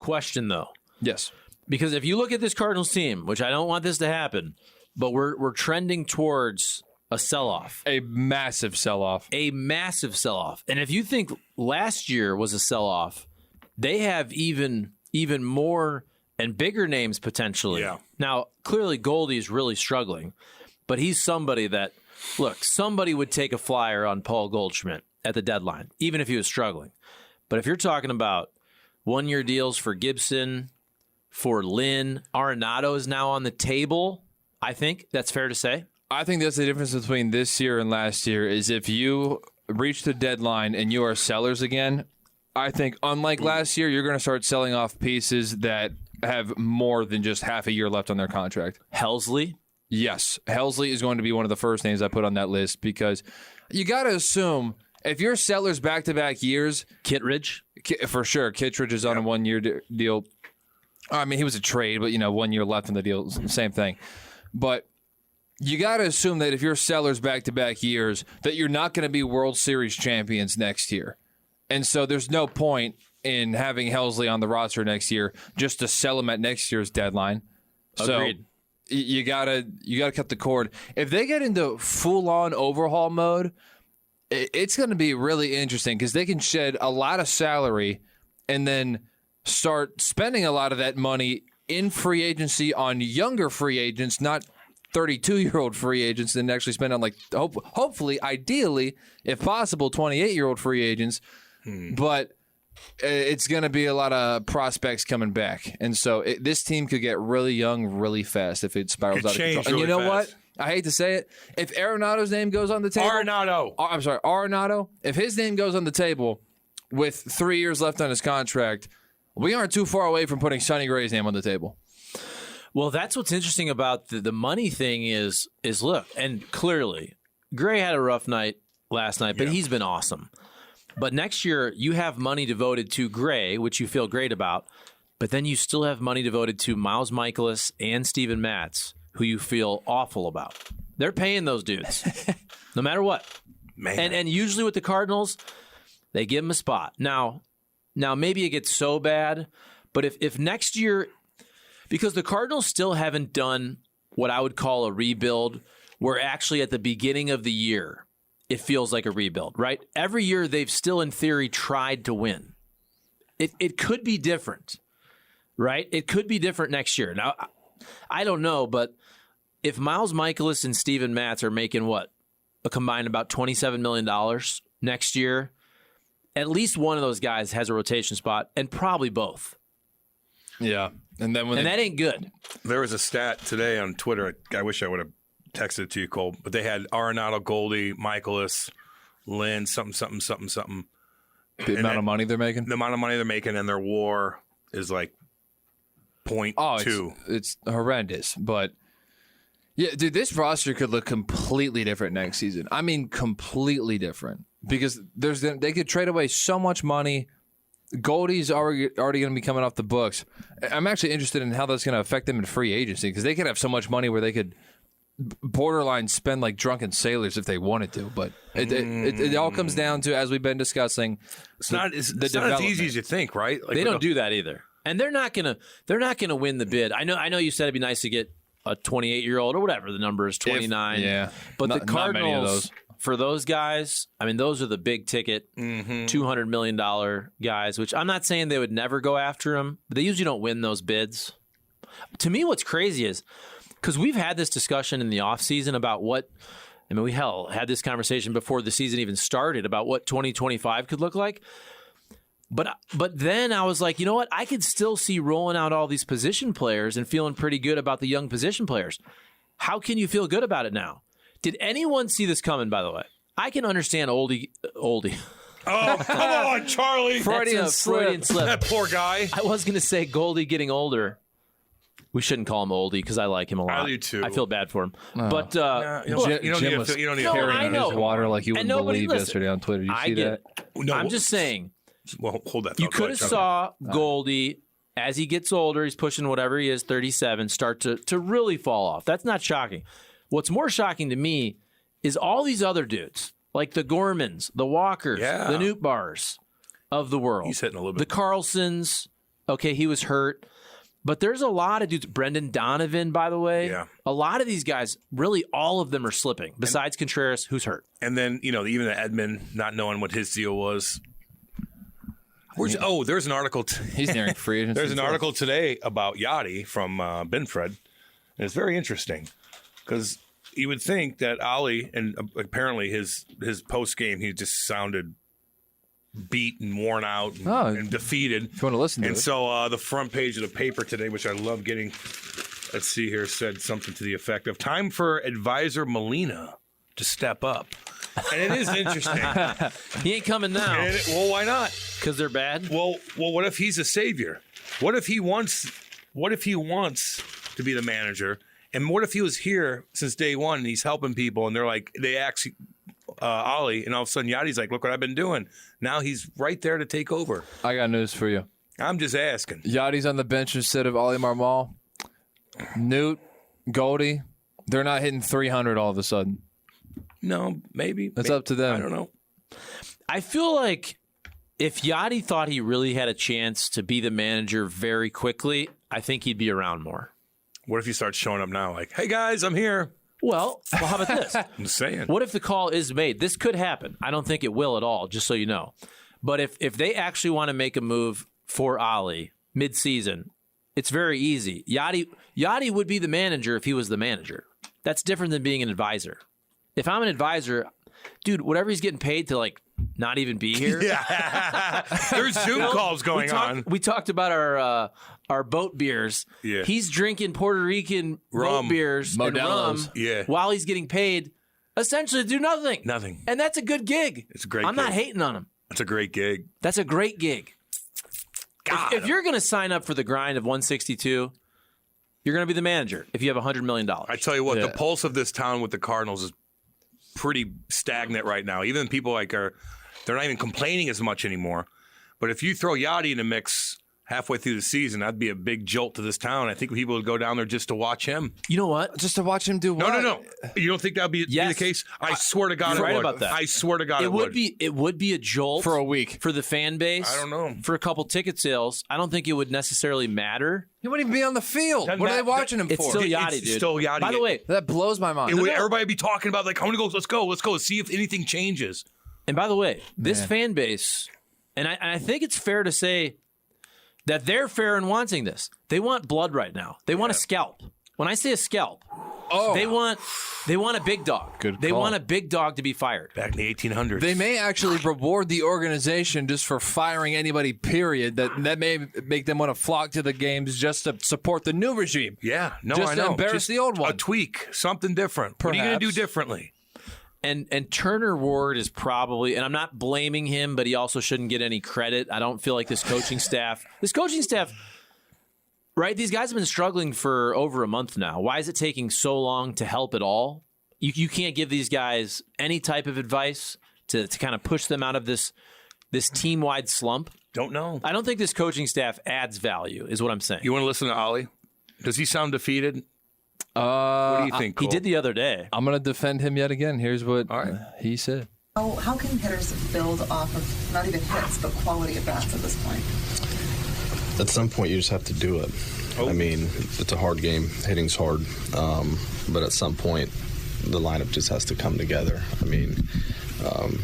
question, though. Yes. Because if you look at this Cardinals team, which I don't want this to happen, but we're trending towards a sell-off. A massive sell-off. A massive sell-off. And if you think last year was a sell-off, they have even more and bigger names potentially. Yeah. Now, clearly Goldie's really struggling, but he's somebody that, look, somebody would take a flyer on Paul Goldschmidt at the deadline, even if he was struggling. But if you're talking about one-year deals for Gibson, for Lynn, Arenado is now on the table, I think that's fair to say. I think that's the difference between this year and last year is if you reach the deadline and you are sellers again, I think unlike last year, you're going to start selling off pieces that have more than just half a year left on their contract. Helsley? Yes. Helsley is going to be one of the first names I put on that list because you got to assume if you're sellers back-to-back years. Kittredge? For sure. Kittredge is on a one-year deal. I mean, he was a trade, but, 1 year left in the deal. Same thing. But you got to assume that if you're sellers back-to-back years, that you're not going to be World Series champions next year. And so there's no point in having Helsley on the roster next year just to sell him at next year's deadline. Agreed. So you gotta cut the cord. If they get into full-on overhaul mode, it's going to be really interesting because they can shed a lot of salary and then start spending a lot of that money in free agency on younger free agents, not 32-year-old free agents, and actually spend on hopefully, ideally, if possible, 28-year-old free agents. But it's going to be a lot of prospects coming back. And so this team could get really young really fast if it spirals out of control. And you know what? I hate to say it. If Arenado's name goes on the table. Arenado. If his name goes on the table with 3 years left on his contract, we aren't too far away from putting Sonny Gray's name on the table. Well, that's what's interesting about the money thing is look, and clearly, Gray had a rough night last night, but he's been awesome. But next year, you have money devoted to Gray, which you feel great about, but then you still have money devoted to Miles Mikolas and Steven Matz, who you feel awful about. They're paying those dudes, no matter what. Man. And usually with the Cardinals, they give them a spot. Now maybe it gets so bad, but if next year, because the Cardinals still haven't done what I would call a rebuild, where actually at the beginning of the year, it feels like a rebuild, right? Every year they've still, in theory, tried to win. It could be different, right? It could be different next year. Now, I don't know, but if Miles Mikolas and Steven Matz are making what? A combined about $27 million next year, at least one of those guys has a rotation spot, and probably both. Yeah. And that ain't good. There was a stat today on Twitter. I wish I would have texted it to you, Cole, but they had Arenado, Goldie, Mikolas, Lynn, something. The amount of money they're making? The amount of money they're making, and their WAR is like 0.2. It's horrendous. But, yeah, dude, this roster could look completely different next season. I mean, completely different. Because they could trade away so much money. Goldie's already going to be coming off the books. I'm actually interested in how that's going to affect them in free agency because they could have so much money where they could borderline spend like drunken sailors if they wanted to. But it all comes down to, as we've been discussing, it's not as easy as you think, right? Like, they don't do that either, and they're not gonna win the bid. I know. You said it'd be nice to get a 28-year-old or whatever the number is, 29. But the Cardinals, for those guys, I mean, those are the big ticket, $200 million guys, which I'm not saying they would never go after them, but they usually don't win those bids. To me, what's crazy is, because we've had this discussion in the offseason about we had this conversation before the season even started about what 2025 could look like. But then I was like, you know what? I could still see rolling out all these position players and feeling pretty good about the young position players. How can you feel good about it now? Did anyone see this coming, by the way? I can understand Oldie. Oh, come on, Charlie. Freudian slip. That poor guy. I was going to say Goldie getting older. We shouldn't call him Oldie because I like him a lot. I do too. I feel bad for him. But you don't need to carrying his water like you wouldn't believe yesterday on Twitter. You see that? No, I'm just saying. Well, hold that thought. You could have saw Goldie, as he gets older, he's pushing whatever he is, 37, start to really fall off. That's not shocking. What's more shocking to me is all these other dudes, like the Gormans, the Walkers, the Newt Bars of the world. He's hitting a little bit. The Carlsons, Okay, he was hurt. But there's a lot of dudes. Brendan Donovan, by the way. Yeah. A lot of these guys, really all of them are slipping, besides Contreras, who's hurt. And then, even the Edmund not knowing what his deal was. There's an article. He's nearing free agency. There's an article today about Yachty from Benfred. And it's very interesting because you would think that Ollie, and apparently his post game, he just sounded beat and worn out and defeated. If you want to listen to it. And so the front page of the paper today, which I love getting, let's see here, said something to the effect of time for advisor Molina to step up. And it is interesting. He ain't coming now. Well, why not? Because they're bad? Well, what if he's a savior? What if he wants to be the manager? And what if he was here since day one and he's helping people and they actually Ollie, and all of a sudden Yachty's like, look what I've been doing. Now he's right there to take over. I got news for you. I'm just asking. Yachty's on the bench instead of Ollie Marmol. Newt, Goldie, they're not hitting 300 all of a sudden. No, maybe. It's up to them. I don't know. I feel like if Yachty thought he really had a chance to be the manager very quickly, I think he'd be around more. What if he starts showing up now like, hey guys, I'm here? Well, how about this? I'm just saying. What if the call is made? This could happen. I don't think it will at all, just so you know. But if they actually want to make a move for Ollie mid-season, it's very easy. Yachty would be the manager if he was the manager. That's different than being an advisor. If I'm an advisor, dude, whatever he's getting paid to not even be here. Yeah. There's Zoom calls going on. We talked about our boat beers. Yeah. He's drinking Puerto Rican boat beers and rum while he's getting paid essentially to do nothing. Nothing. And that's a good gig. It's a great I'm gig. not hating on him. It's a great gig. That's a great gig. If you're going to sign up for the grind of 162, you're going to be the manager if you have $100 million. I tell you what, the pulse of this town with the Cardinals is pretty stagnant right now. Even people they're not even complaining as much anymore. But if you throw Yachty in the mix halfway through the season, that'd be a big jolt to this town. I think people would go down there just to watch him. You know what? Just to watch him do what? No. You don't think that'd be the case? I swear to God, you're it right would. about that. I swear to God, it would. It would be a jolt for a week for the fan base. I don't know, for a couple ticket sales. I don't think it would necessarily matter. He wouldn't even be on the field. What are they watching him for? It's still Yachty, dude. Still Yachty. By the way, that blows my mind. Everybody would be talking about I want to go. Let's go. See if anything changes. And by the way, this fan base, and I think it's fair to say that they're fair in wanting this. They want blood right now. They want a scalp. When I say a scalp, they want a big dog. They want a big dog to be fired. Back in the 1800s. They may actually reward the organization just for firing anybody, period. That may make them want to flock to the games just to support the new regime. Yeah. No, just I know. to embarrass the old one. A tweak. Something different. Perhaps. What are you going to do differently? And Turner Ward is probably, and I'm not blaming him, but he also shouldn't get any credit. I don't feel like this coaching staff, right? These guys have been struggling for over a month now. Why is it taking so long to help at all? You can't give these guys any type of advice to kind of push them out of this team-wide slump. Don't know. I don't think this coaching staff adds value, is what I'm saying. You want to listen to Ollie? Does he sound defeated? What do you think, Cole? He did the other day. I'm going to defend him yet again. Here's what he said. How can hitters build off of not even hits, but quality at bats at this point? At some point, you just have to do it. I mean, it's a hard game. Hitting's hard. But at some point, the lineup just has to come together. I mean,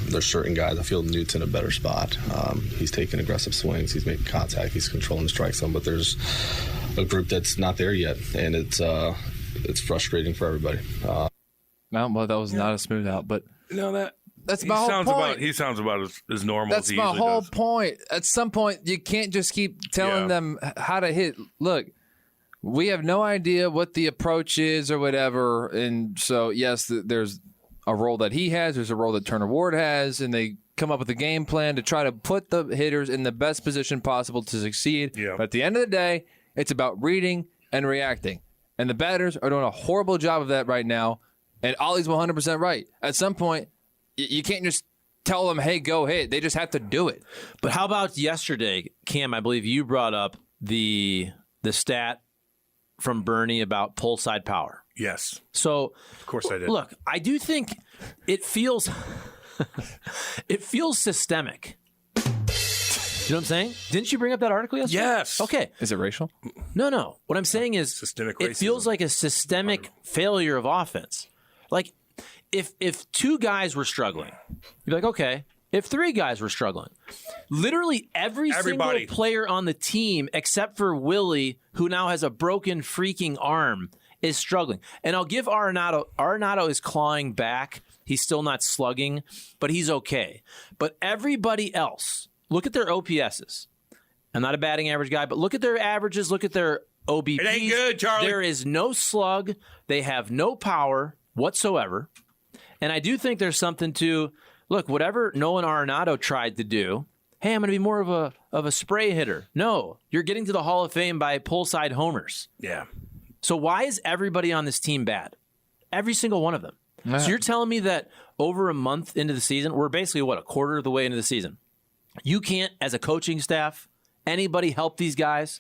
there's certain guys. I feel Newt's in a better spot. He's taking aggressive swings. He's making contact. He's controlling the strike zone. But there's a group that's not there yet, and it's frustrating for everybody. Well, that was not a smooth out, but that's my whole point. He sounds about as normal as he usually does. That's my whole point. At some point, you can't just keep telling them how to hit. Look, we have no idea what the approach is or whatever, and so, yes, there's a role that he has. There's a role that Turner Ward has, and they come up with a game plan to try to put the hitters in the best position possible to succeed. Yeah. But at the end of the day, it's about reading and reacting. And the batters are doing a horrible job of that right now. And Ollie's 100% right. At some point, you can't just tell them, hey, go hit. They just have to do it. But how about yesterday, Cam? I believe you brought up the stat from Bernie about pull side power. Yes. So, of course I did. Look, I do think it feels systemic. You know what I'm saying? Didn't you bring up that article yesterday? Yes. Okay. Is it racial? No. What I'm saying is Systemic it feels racism. like a systemic failure of offense. Like if 2 guys were struggling, you'd be like, okay. If 3 guys were struggling, literally everybody single player on the team except for Willie, who now has a broken freaking arm, is struggling. And I'll give Arenado. Arenado is clawing back. He's still not slugging, but he's okay. But everybody else, look at their OPSs. I'm not a batting average guy, but look at their averages. Look at their OBPs. It ain't good, Charlie. There is no slug. They have no power whatsoever. And I do think there's something to, look, whatever Nolan Arenado tried to do, hey, I'm going to be more of a spray hitter. No, you're getting to the Hall of Fame by pull-side homers. Yeah. So why is everybody on this team bad? Every single one of them. So you're telling me that over a month into the season, we're basically, a quarter of the way into the season. You can't, as a coaching staff, anybody help these guys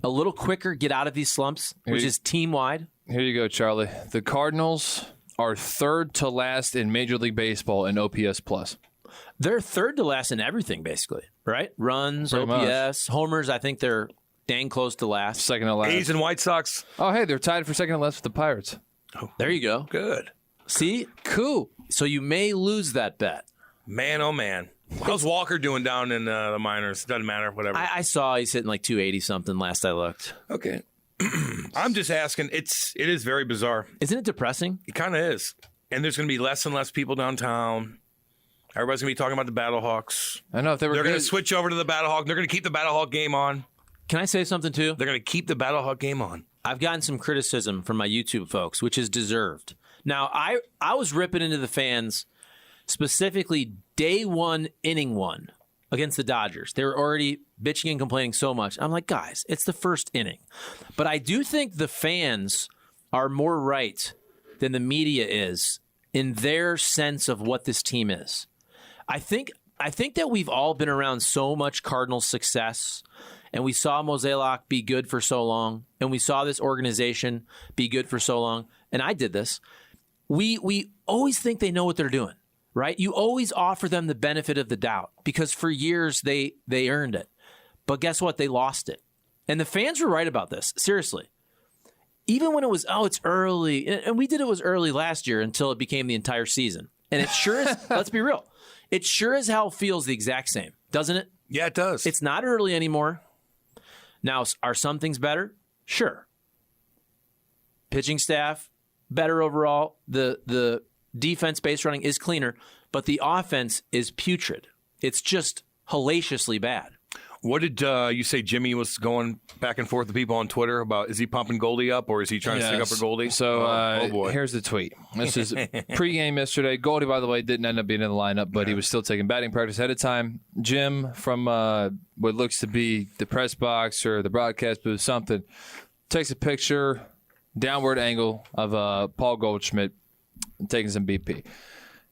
a little quicker get out of these slumps, which is team-wide? Here you go, Charlie. The Cardinals are 3rd to last in Major League Baseball in OPS plus. They're 3rd to last in everything, basically, right? Runs, Pretty OPS, homers. I think they're dang close to last. 2nd to last. A's and White Sox. Oh, hey, they're tied for 2nd to last with the Pirates. There you go. Good. See? Cool. So you may lose that bet. Man, oh, man. How's Walker doing down in the minors? Doesn't matter, whatever. I saw he's hitting like 280-something last I looked. Okay. I'm just asking. It is very bizarre. Isn't it depressing? It kind of is. And there's going to be less and less people downtown. Everybody's going to be talking about the Battlehawks. I know if they were They're good. going to switch over to the Battlehawk. They're going to keep the Battlehawk game on. Can I say something, too? They're going to keep the Battlehawk game on. I've gotten some criticism from my YouTube folks, which is deserved. Now, I was ripping into the fans, specifically day 1, inning 1 against the Dodgers. They were already bitching and complaining so much. I'm like, guys, it's the first inning. But I do think the fans are more right than the media is in their sense of what this team is. I think that we've all been around so much Cardinals success, and we saw Mozeliak be good for so long, and we saw this organization be good for so long, and I did this. We always think they know what they're doing, right? You always offer them the benefit of the doubt because for years they earned it. But guess what? They lost it. And the fans were right about this. Seriously. Even when it was, it's early. And we did it was early last year until it became the entire season. And it sure is, let's be real, it sure as hell feels the exact same, doesn't it? Yeah, it does. It's not early anymore. Now, are some things better? Sure. Pitching staff, better overall. The defense base running is cleaner, but the offense is putrid. It's just hellaciously bad. What did you say Jimmy was going back and forth with people on Twitter about? Is he pumping Goldie up or is he trying to stick up for Goldie? So oh boy. Here's the tweet. This is pregame yesterday. Goldie, by the way, didn't end up being in the lineup, but he was still taking batting practice ahead of time. Jim from what looks to be the press box or the broadcast booth, something, takes a picture, downward angle of Paul Goldschmidt taking some BP.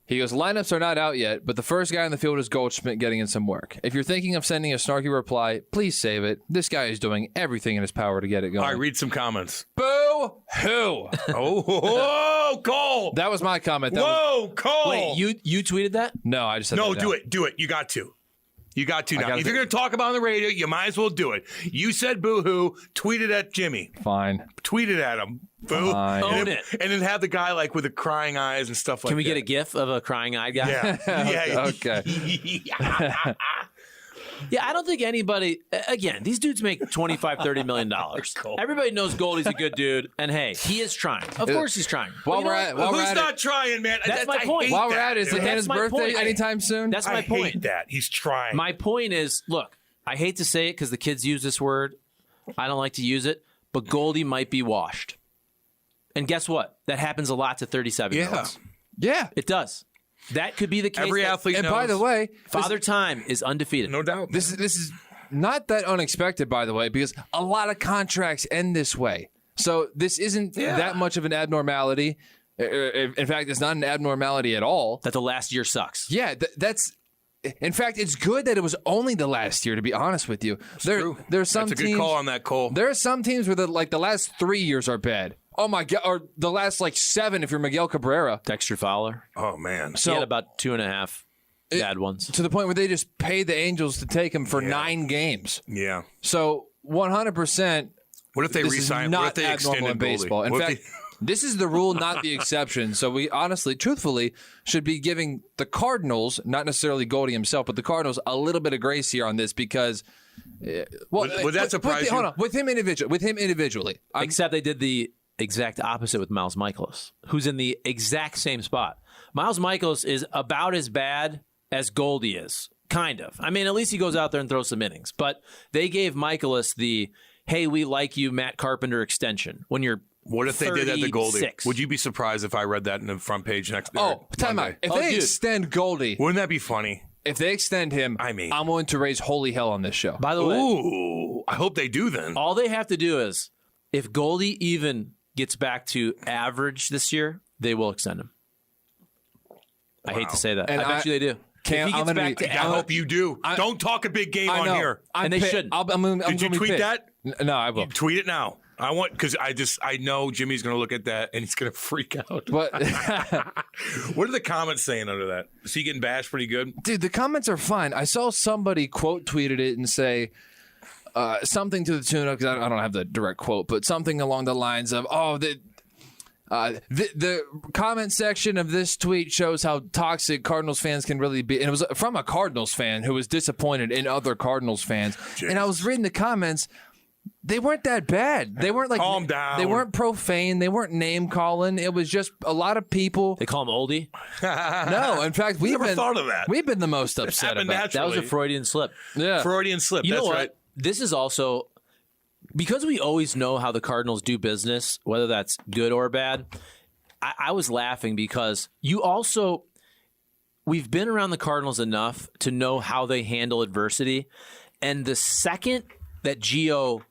He goes, lineups are not out yet, but the first guy in the field is Goldschmidt getting in some work. If you're thinking of sending a snarky reply, please save it. This guy is doing everything in his power to get it going. All right, read some comments. Boo-hoo. Oh, Cole. That was my comment. Cole. Wait, you tweeted that? No, I just said No, that do down. it. Do it. You got to. You got to now. gotta If you're do- going to talk about it on the radio, you might as well do it. You said boo-hoo. Tweet it at Jimmy. Fine. Tweet it at him. Boo. Fine. Own And it. then have the guy like with the crying eyes and stuff like that. Can we get a gif of a crying-eyed guy? Yeah. Okay. Yeah, I don't think anybody, again, these dudes make $25, $30 million. Everybody knows Goldie's a good dude, and hey, he is trying. Of course he's trying. While But you we're know at- what? while we're Who's at not trying, man? That's my I point. hate While we're that, at it, is dude. it Hannah's my birthday point. anytime soon? That's my I point. hate that. He's trying. My point is, look, I hate to say it because the kids use this word. I don't like to use it, but Goldie might be washed. And guess what? That happens a lot to 37-year-olds. Yeah. It does. That could be the case. Every that athlete And knows. by the way, Father Time is undefeated. No doubt. this is not that unexpected, by the way, because a lot of contracts end this way. So this isn't that much of an abnormality. In fact, it's not an abnormality at all. That the last year sucks. Yeah, that's. In fact, it's good that it was only the last year. To be honest with you, there's some That's a teams. good call on that, Cole. There are some teams where the last 3 years are bad. Oh my god, or the last 7 if you're Miguel Cabrera. Dexter Fowler. Oh, man. He had about 2.5. bad ones. To the point where they just paid the Angels to take him for 9 games. Yeah. So 100%. What if they resign? What if they extended in baseball? In fact, this is the rule, not the exception. So we truthfully, should be giving the Cardinals, not necessarily Goldie himself, but the Cardinals a little bit of grace here on this because, would that surprise you? Hold on, with him individually. Except they did the exact opposite with Miles Michaelis, who's in the exact same spot. Miles Michaelis is about as bad as Goldie is, kind of. I mean, at least he goes out there and throws some innings. But they gave Michaelis the, hey, we like you, Matt Carpenter extension when you're What if they did that to Goldie? 36. Would you be surprised if I read that in the front page next day? Oh, time out. If they extend Goldie, wouldn't that be funny? If they extend him, I'm willing to raise holy hell on this show. By the way, ooh, I hope they do then. All they have to do is, if Goldie even gets back to average this year, they will extend him. I hate to say that. And I bet you they do. I hope you do. Don't talk a big game on here. And they shouldn't. Did you tweet that? No, I will. Tweet it now. I want, because I know Jimmy's going to look at that and he's going to freak out. What? What are the comments saying under that? Is he getting bashed pretty good? Dude, the comments are fine. I saw somebody quote tweeted it and say something to the tune of, because I don't have the direct quote, but something along the lines of, the comment section of this tweet shows how toxic Cardinals fans can really be. And it was from a Cardinals fan who was disappointed in other Cardinals fans. Jeez. And I was reading the comments. They weren't that bad. They weren't like calm down. They weren't profane. They weren't name calling. It was just a lot of people. They call him oldie. No, in fact, we've never thought of that. We've been the most upset about that. Was a Freudian slip. Yeah, Freudian slip. You That's know what? right. This is also because we always know how the Cardinals do business, whether that's good or bad. I was laughing because we've been around the Cardinals enough to know how they handle adversity, and the second that Gio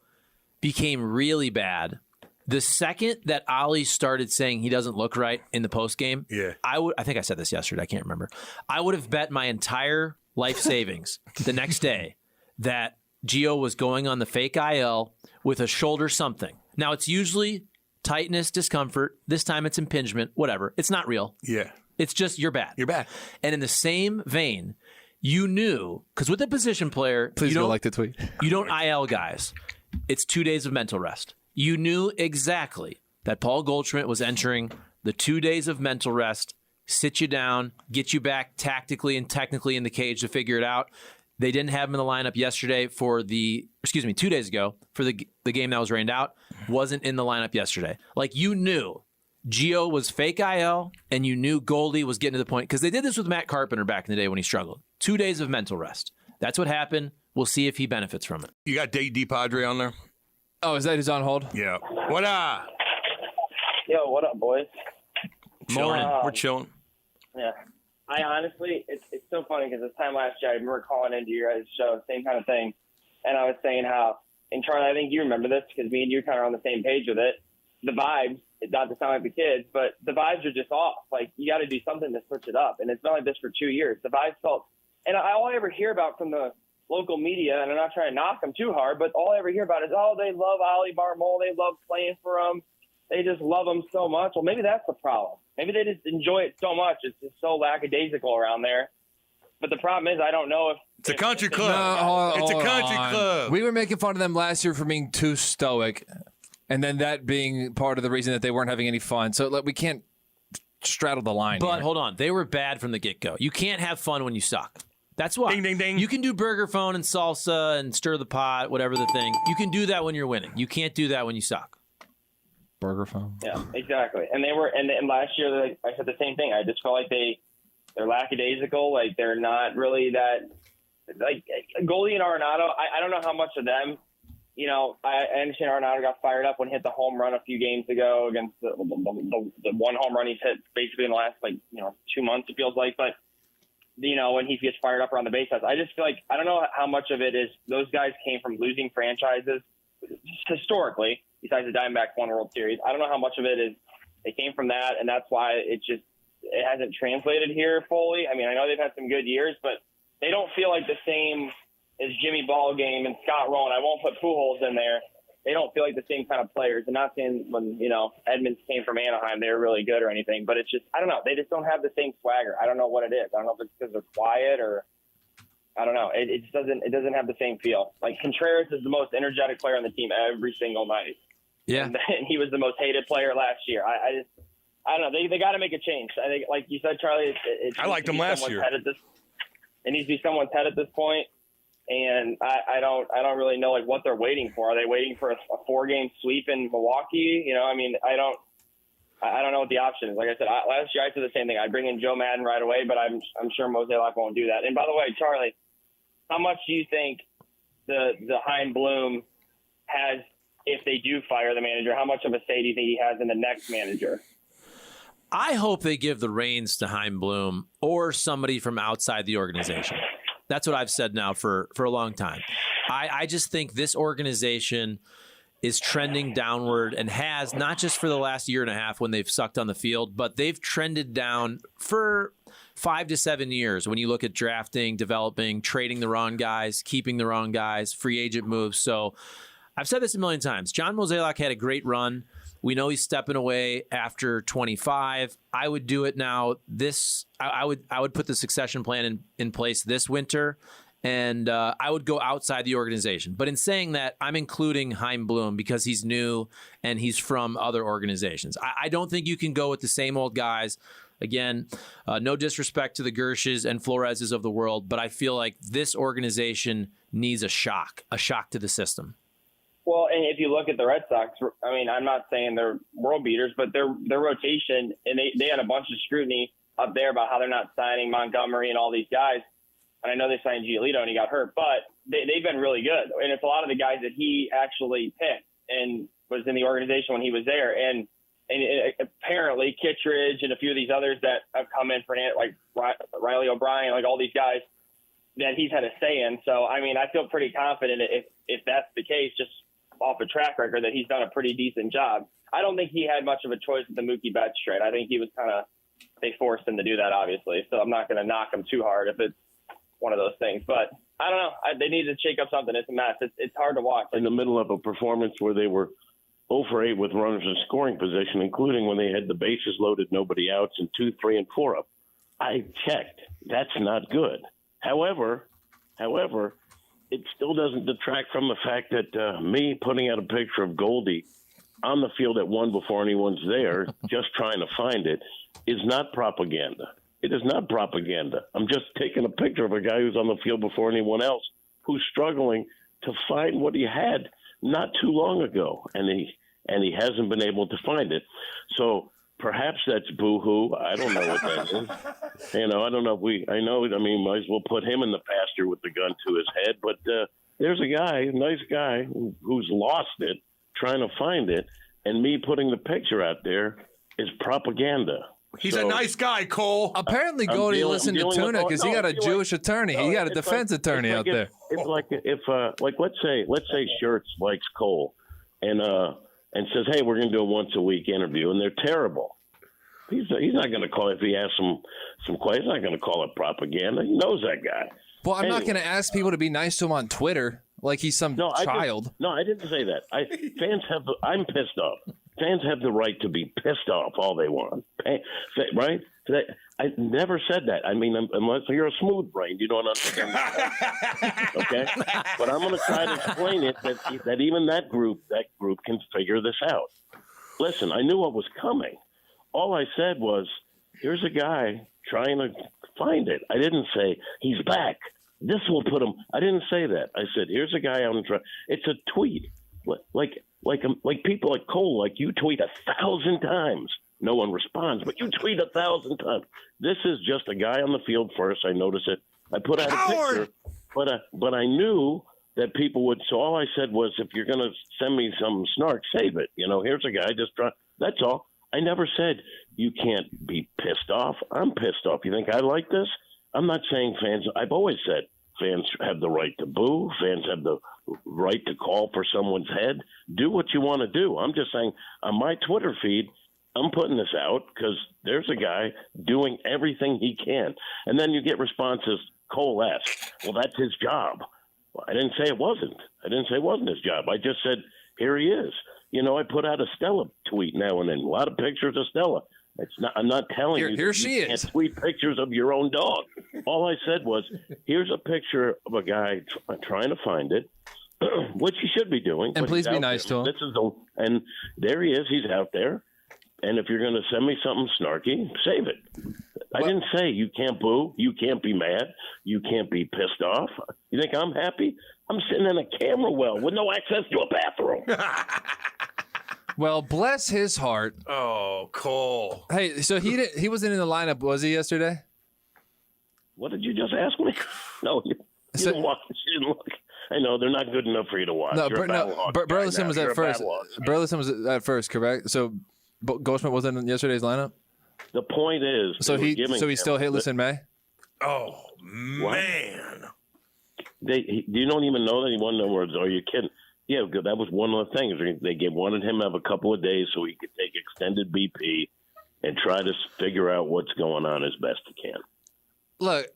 became really bad, the second that Ollie started saying he doesn't look right in the postgame, I think I said this yesterday, I can't remember. I would have bet my entire life savings the next day that Gio was going on the fake IL with a shoulder something. Now, it's usually tightness, discomfort. This time it's impingement, whatever. It's not real. Yeah. It's just you're bad. You're bad. And in the same vein, you knew, because with a position player, please go like the tweet. You don't IL guys. It's 2 days of mental rest. You knew exactly that Paul Goldschmidt was entering the 2 days of mental rest, sit you down, get you back tactically and technically in the cage to figure it out. They didn't have him in the lineup yesterday 2 days ago for the game that was rained out. Wasn't in the lineup yesterday. Like, you knew Gio was fake IL and you knew Goldie was getting to the point, because they did this with Matt Carpenter back in the day when he struggled. 2 days of mental rest. That's what happened. We'll see if he benefits from it. You got D Padre on there? Oh, is that who's on hold? Yeah. What up? Yo, what up, boys? Chilling. We're chilling. Yeah. I honestly, it's so funny because this time last year, I remember calling into your guys' show, same kind of thing. And I was saying how, and Charlie, I think you remember this because me and you kind of are on the same page with it. The vibes, not to sound like the kids, but the vibes are just off. Like, you got to do something to switch it up. And it's been like this for 2 years. The vibes felt, and all I ever hear about from the local media, and I'm not trying to knock them too hard, but all I ever hear about is, oh, they love Ollie Marmol, they love playing for him, they just love him so much. Well, maybe that's the problem. Maybe they just enjoy it so much. It's just so lackadaisical around there. But the problem is, I don't know if it's a country club. It's a country club. We were making fun of them last year for being too stoic, and then that being part of the reason that they weren't having any fun. So we can't straddle the line. But here. hold on, they were bad from the get-go. You can't have fun when you suck. That's why. Ding, ding, ding. You can do burger phone and salsa and stir the pot, whatever the thing. You can do that when you're winning. You can't do that when you suck. Burger phone. Yeah, exactly. And they were, and last year I said the same thing. I just felt like they're lackadaisical. Like, they're not really that. Like, Goldie and Arenado, I don't know how much of them. You know, I understand Arenado got fired up when he hit the home run a few games ago against the one home run he's hit basically in the last 2 months, it feels like. But when he gets fired up around the bases, I just feel like I don't know how much of it is those guys came from losing franchises historically. Besides the Diamondbacks won World Series, I don't know how much of it is they came from that, and that's why it hasn't translated here fully. I mean, I know they've had some good years, but they don't feel like the same as Jimmy Ballgame and Scott Rowan. I won't put Pujols in there, they don't feel like the same kind of players. And not saying when, Edmonds came from Anaheim, they were really good or anything, but it's just, I don't know. They just don't have the same swagger. I don't know what it is. I don't know if it's because they're quiet or I don't know. It just doesn't have the same feel. Like Contreras is the most energetic player on the team every single night. Yeah. And he was the most hated player last year. I don't know. They got to make a change. I think, like you said, Charlie, I liked him last year. It needs to be someone's head at this point. And I don't really know like what they're waiting for. Are they waiting for a 4-game sweep in Milwaukee? I don't know what the option is. Like I said, last year I said the same thing. I'd bring in Joe Madden right away, but I'm sure Mozeliak won't do that. And by the way, Charlie, how much do you think the Chaim Bloom has if they do fire the manager? How much of a say do you think he has in the next manager? I hope they give the reins to Chaim Bloom or somebody from outside the organization. That's what I've said now for a long time. I just think this organization is trending downward and has, not just for the last year and a half when they've sucked on the field, but they've trended down for 5 to 7 years when you look at drafting, developing, trading the wrong guys, keeping the wrong guys, free agent moves. So I've said this a million times. John Mozeliak had a great run. We know he's stepping away after 25. I would do it now. I would put the succession plan in place this winter, and I would go outside the organization. But in saying that, I'm including Chaim Bloom because he's new and he's from other organizations. I don't think you can go with the same old guys. Again, no disrespect to the Gershes and Floreses of the world, but I feel like this organization needs a shock to the system. Well, and if you look at the Red Sox, I'm not saying they're world beaters, but their rotation, and they had a bunch of scrutiny up there about how they're not signing Montgomery and all these guys. And I know they signed Giolito and he got hurt, but they've been really good. And it's a lot of the guys that he actually picked and was in the organization when he was there. And apparently Kittredge and a few of these others that have come in for like Riley O'Brien, like all these guys that he's had a say in. So, I feel pretty confident if that's the case, just off a track record, that he's done a pretty decent job. I don't think he had much of a choice with the Mookie Betts trade. I think he was they forced him to do that, obviously. So I'm not going to knock him too hard if it's one of those things. But I don't know. They need to shake up something. It's a mess. It's hard to watch. In the middle of a performance where they were 0 for 8 with runners in scoring position, including when they had the bases loaded, nobody outs, and 2, 3, and 4 up. I checked. That's not good. However, it still doesn't detract from the fact that me putting out a picture of Goldie on the field at 1 before anyone's there, just trying to find it, is not propaganda. It is not propaganda. I'm just taking a picture of a guy who's on the field before anyone else, who's struggling to find what he had not too long ago, and he hasn't been able to find it. So perhaps that's boo-hoo. I don't know what that is. I don't know if might as well put him in the pasture with the gun to his head. But there's a nice guy, who's lost it, trying to find it, and me putting the picture out there is propaganda. He's a nice guy, Cole. Apparently, Goldie listened to Tuna because he got a Jewish attorney. He got a defense attorney out there. It's like if let's say Schertz likes Cole, and says, hey, we're going to do a once-a-week interview, and they're terrible. He's not going to call it if he has some questions. He's not going to call it propaganda. He knows that guy. Well, I'm not going to ask people to be nice to him on Twitter like he's some child. I didn't say that. I'm pissed off. Fans have the right to be pissed off all they want, right? I never said that. Unless you're a smooth brain, you don't understand that. Okay? But I'm going to try to explain it that even that group can figure this out. Listen, I knew what was coming. All I said was, here's a guy trying to find it. I didn't say, he's back. This will put him. I didn't say that. I said, here's a guy I'm trying. It's a tweet. Like people like Cole, like you tweet 1,000 times. No one responds, but you tweet 1,000 times. This is just a guy on the field first. I noticed it. I put out a picture, but I knew that people would. So all I said was, if you're going to send me some snark, save it. Here's a guy just trying. That's all. I never said you can't be pissed off. I'm pissed off. You think I like this? I'm not saying fans. I've always said fans have the right to boo. Fans have the right to call for someone's head. Do what you want to do. I'm just saying on my Twitter feed, I'm putting this out because there's a guy doing everything he can. And then you get responses, Cole-esque. Well, that's his job. Well, I didn't say it wasn't. I didn't say it wasn't his job. I just said Here he is. You know, I put out a Stella tweet now and then. A lot of pictures of Stella. I'm not telling you. Here she is. Can't tweet pictures of your own dog. All I said was, here's a picture of a guy trying to find it, which he should be doing. And please be nice to him. And there he is. He's out there. And if you're going to send me something snarky, save it. I didn't say you can't boo, you can't be mad, you can't be pissed off. You think I'm happy? I'm sitting in a camera well with no access to a bathroom. Well, bless his heart. Oh, Cole. Hey, so he wasn't in the lineup, was he, yesterday? What did you just ask me? No, you didn't watch. You didn't look. I know they're not good enough for you to watch. Burleson was at first. Burleson was at first, correct? So Goldschmidt wasn't in yesterday's lineup. The point is, so he's still hitless in May. Oh man, you don't even know that he won. No words. Are you kidding? Yeah, that was one of the things. They wanted him to have a couple of days so he could take extended BP and try to figure out what's going on as best he can. Look,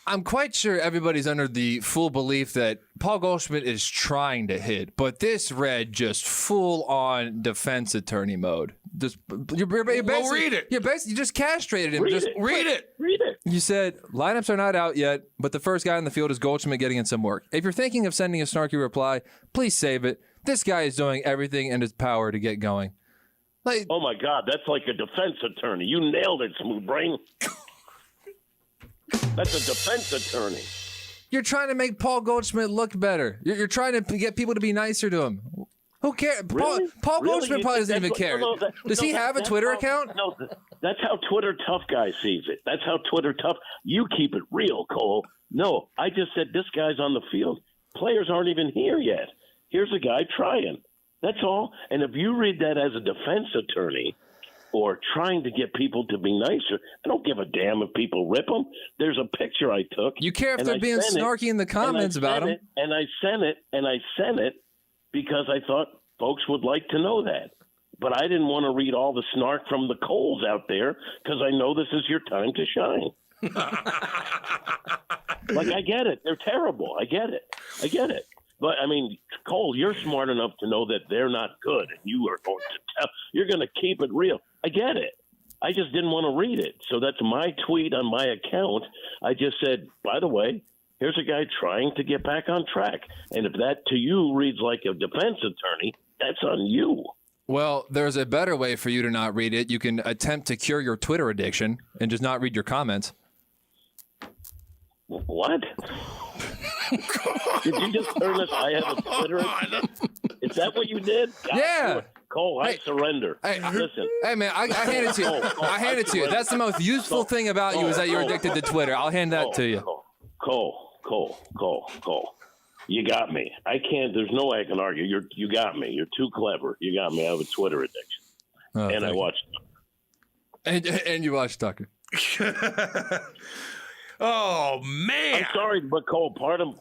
I'm quite sure everybody's under the full belief that Paul Goldschmidt is trying to hit, but this read just full on defense attorney mode. You're read it. You just castrated him. Read it. You said lineups are not out yet, but the first guy in the field is Goldschmidt getting in some work. If you're thinking of sending a snarky reply, please save it. This guy is doing everything in his power to get going. Oh my God, that's like a defense attorney. You nailed it, Smooth Brain. That's a defense attorney. You're trying to make Paul Goldschmidt look better. You're trying to get people to be nicer to him. Who cares? Really? Paul Goldschmidt probably doesn't even care. Does he have a Twitter account? No, that's how Twitter tough guy sees it. That's how Twitter tough. You keep it real, Cole. No, I just said this guy's on the field. Players aren't even here yet. Here's a guy trying. That's all. And if you read that as a defense attorney or trying to get people to be nicer, I don't give a damn if people rip them. There's a picture I took. You care if they're being snarky in the comments about him. And I sent it because I thought folks would like to know that. But I didn't want to read all the snark from the Coles out there because I know this is your time to shine. Like, I get it. They're terrible. I get it. But, I mean, Cole, you're smart enough to know that they're not good, and you are going to you're going to keep it real. I get it. I just didn't want to read it. So that's my tweet on my account. I just said, by the way, here's a guy trying to get back on track. And if that to you reads like a defense attorney, that's on you. Well, there's a better way for you to not read it. You can attempt to cure your Twitter addiction and just not read your comments. What? Did you just turn us? I have a Twitter. Is that what you did? God, yeah. Cole, I surrender. Listen. Hey, man, I hand it to you. I hand it to you. That's the most useful thing about you is that you're addicted to Twitter. I'll hand that to you. Cole. You got me. I can't. There's no way I can argue. You got me. You're too clever. You got me. I have a Twitter addiction. And I watch Tucker. And you watch Tucker. Oh, man. I'm sorry, but Cole, part of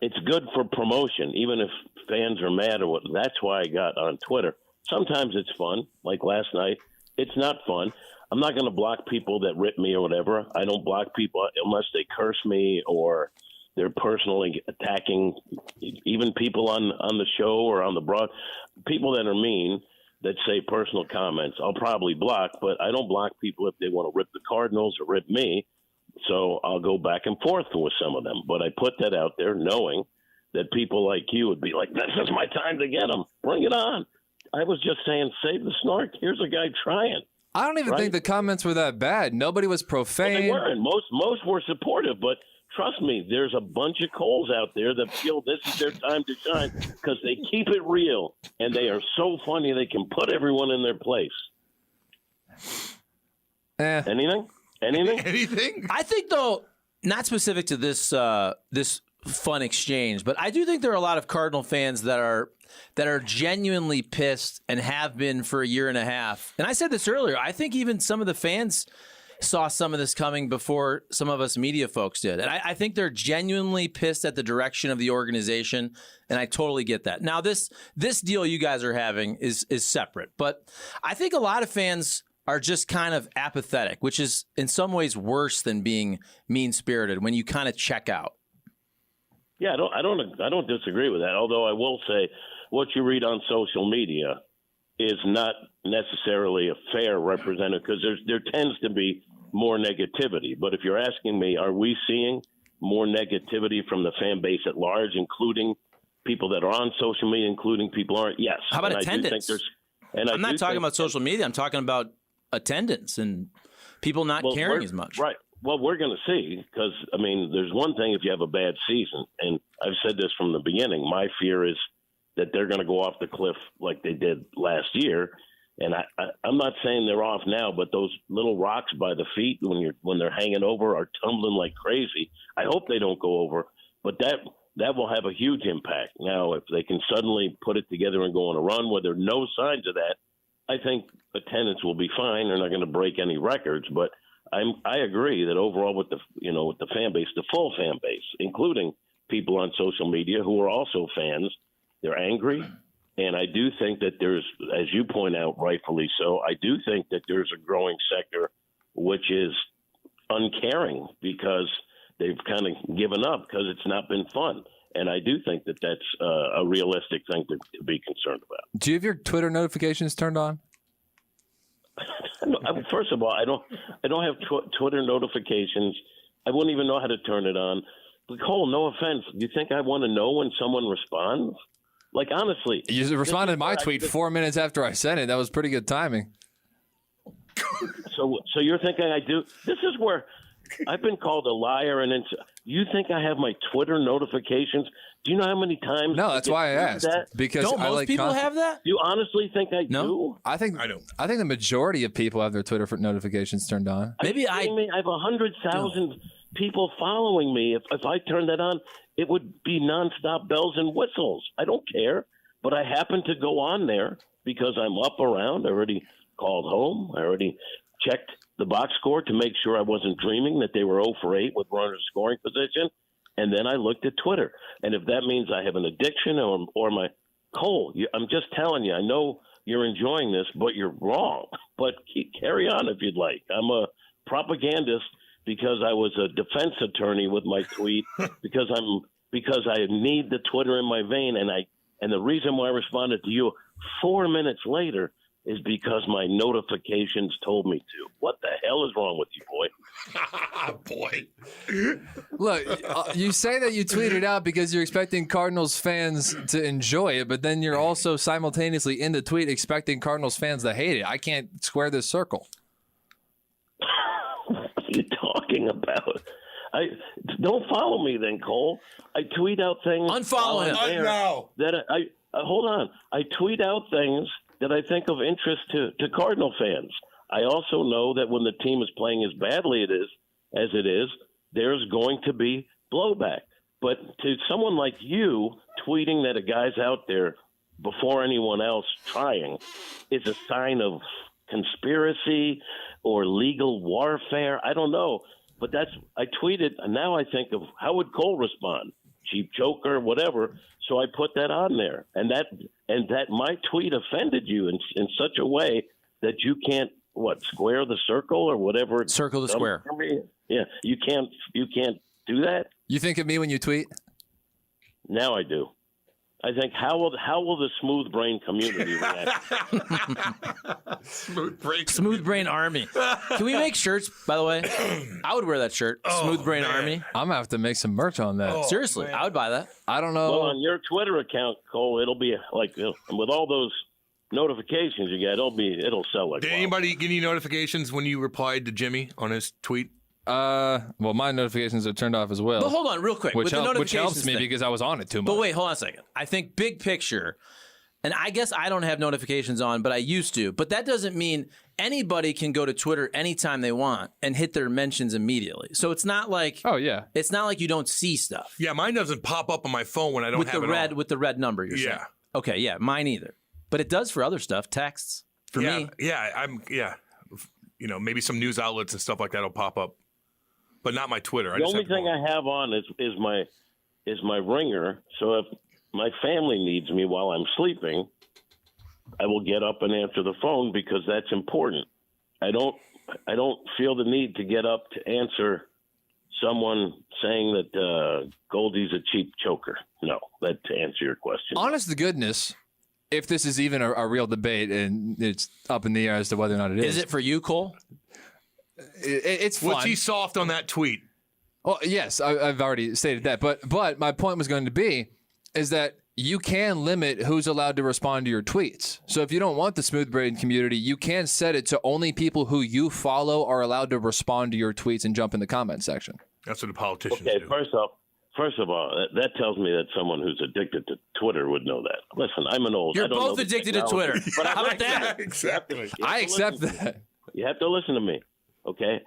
it's good for promotion, even if fans are mad or what. That's why I got on Twitter. Sometimes it's fun, like last night. It's not fun. I'm not going to block people that rip me or whatever. I don't block people unless they curse me or they're personally attacking even people on the show or on the broad. People that are mean, that say personal comments, I'll probably block, but I don't block people if they want to rip the Cardinals or rip me. So I'll go back and forth with some of them. But I put that out there knowing that people like you would be like, this is my time to get them. Bring it on. I was just saying, save the snark. Here's a guy trying. I don't even think the comments were that bad. Nobody was profane. Well, they weren't. Most were supportive, but trust me, there's a bunch of Coles out there that feel this is their time to shine because they keep it real and they are so funny they can put everyone in their place. Anything? I think, though, not specific to this this fun exchange, but I do think there are a lot of Cardinal fans that are genuinely pissed and have been for a year and a half. And I said this earlier. I think even some of the fans saw some of this coming before some of us media folks did. And I think they're genuinely pissed at the direction of the organization, and I totally get that. Now, this deal you guys are having is separate, but I think a lot of fans are just kind of apathetic, which is in some ways worse than being mean-spirited when you kind of check out. Yeah, I don't disagree with that. Although I will say, what you read on social media is not necessarily a fair representative because there tends to be more negativity. But if you're asking me, are we seeing more negativity from the fan base at large, including people that are on social media, including people who aren't? Yes. How about attendance? I'm not talking about social media. I'm talking about attendance and people not caring as much. Right. Well, we're going to see because, I mean, there's one thing if you have a bad season, and I've said this from the beginning, my fear is that they're going to go off the cliff like they did last year. And I'm not saying they're off now, but those little rocks by the feet when they're hanging over are tumbling like crazy. I hope they don't go over, but that will have a huge impact. Now, if they can suddenly put it together and go on a run where there are no signs of that, I think attendance will be fine. They're not going to break any records, but I agree that overall with the fan base, the full fan base, including people on social media who are also fans, they're angry. And I do think that there's, as you point out, rightfully so, I do think that there's a growing sector which is uncaring because they've kind of given up because it's not been fun. And I do think that that's a realistic thing to be concerned about. Do you have your Twitter notifications turned on? First of all, I don't have Twitter notifications. I wouldn't even know how to turn it on. But Cole, no offense. Do you think I want to know when someone responds? Like, honestly. You responded to my tweet 4 minutes after I sent it. That was pretty good timing. So you're thinking I do? This is where I've been called a liar. And you think I have my Twitter notifications? Do you know how many times? No, that's why I asked. That? Because don't most people have that? You honestly think I do? I think I don't. I think the majority of people have their Twitter notifications turned on. Maybe I have 100,000 people following me. If I turned that on, it would be nonstop bells and whistles. I don't care, but I happen to go on there because I'm up around. I already called home. I already checked the box score to make sure I wasn't dreaming that they were 0 for 8 with runners scoring position. And then I looked at Twitter. And if that means I have an addiction or my Cole, I'm just telling you, I know you're enjoying this, but you're wrong. But carry on if you'd like. I'm a propagandist because I was a defense attorney with my tweet because I need the Twitter in my vein. And the reason why I responded to you 4 minutes later is because my notifications told me to. What the hell is wrong with you, boy? Boy. Look, you say that you tweeted out because you're expecting Cardinals fans to enjoy it, but then you're also simultaneously in the tweet expecting Cardinals fans to hate it. I can't square this circle. What are you talking about? Don't follow me then, Cole. I tweet out things. Unfollow him. No. That hold on. I tweet out things that I think of interest to Cardinal fans. I also know that when the team is playing as badly as it is, there's going to be blowback. But to someone like you tweeting that a guy's out there before anyone else trying is a sign of conspiracy or legal warfare. I don't know. But I tweeted, and now I think of how would Cole respond? Cheap joker, whatever. So I put that on there, and that my tweet offended you in such a way that you can't square the circle or whatever. Circle the square. Yeah, you can't do that. You think of me when you tweet? Now I do. I think how will the smooth brain community react? Smooth Brain Army. Can we make shirts, by the way? I would wear that shirt. Smooth Brain Army. I'm going to have to make some merch on that. Seriously, man. I would buy that. I don't know. Well, on your Twitter account, Cole, it'll be like with all those notifications you get, it'll sell like. Did anybody get any notifications when you replied to Jimmy on his tweet? Well, my notifications are turned off as well. But hold on, real quick. Which with the notifications helps me thing. because I was on it too much. But wait, hold on a second. I think big picture, and I guess I don't have notifications on, but I used to. But that doesn't mean anybody can go to Twitter anytime they want and hit their mentions immediately. So it's not like it's not like you don't see stuff. Yeah, mine doesn't pop up on my phone when I don't have it on. With the red number. You're saying. Okay, yeah, mine either. But it does for other stuff, texts. For me, maybe some news outlets and stuff like that will pop up. But not my Twitter. The only thing I have on is my ringer. So if my family needs me while I'm sleeping, I will get up and answer the phone because that's important. I don't feel the need to get up to answer someone saying that Goldie's a cheap choker. No, that to answer your question. Honest to goodness, if this is even a real debate, and it's up in the air as to whether or not it is. Is it for you, Cole? It's fun. Was he soft on that tweet? Well, yes, I've already stated that. But my point was going to be is that you can limit who's allowed to respond to your tweets. So if you don't want the Smooth Brain community, you can set it to only people who you follow are allowed to respond to your tweets and jump in the comment section. That's what the politicians Okay, do. first of all, that tells me that someone who's addicted to Twitter would know that. Listen, I'm an old. You're I don't know both the addicted to technology, Twitter. But How about that? Exactly. I accept that. You have to listen to me, okay?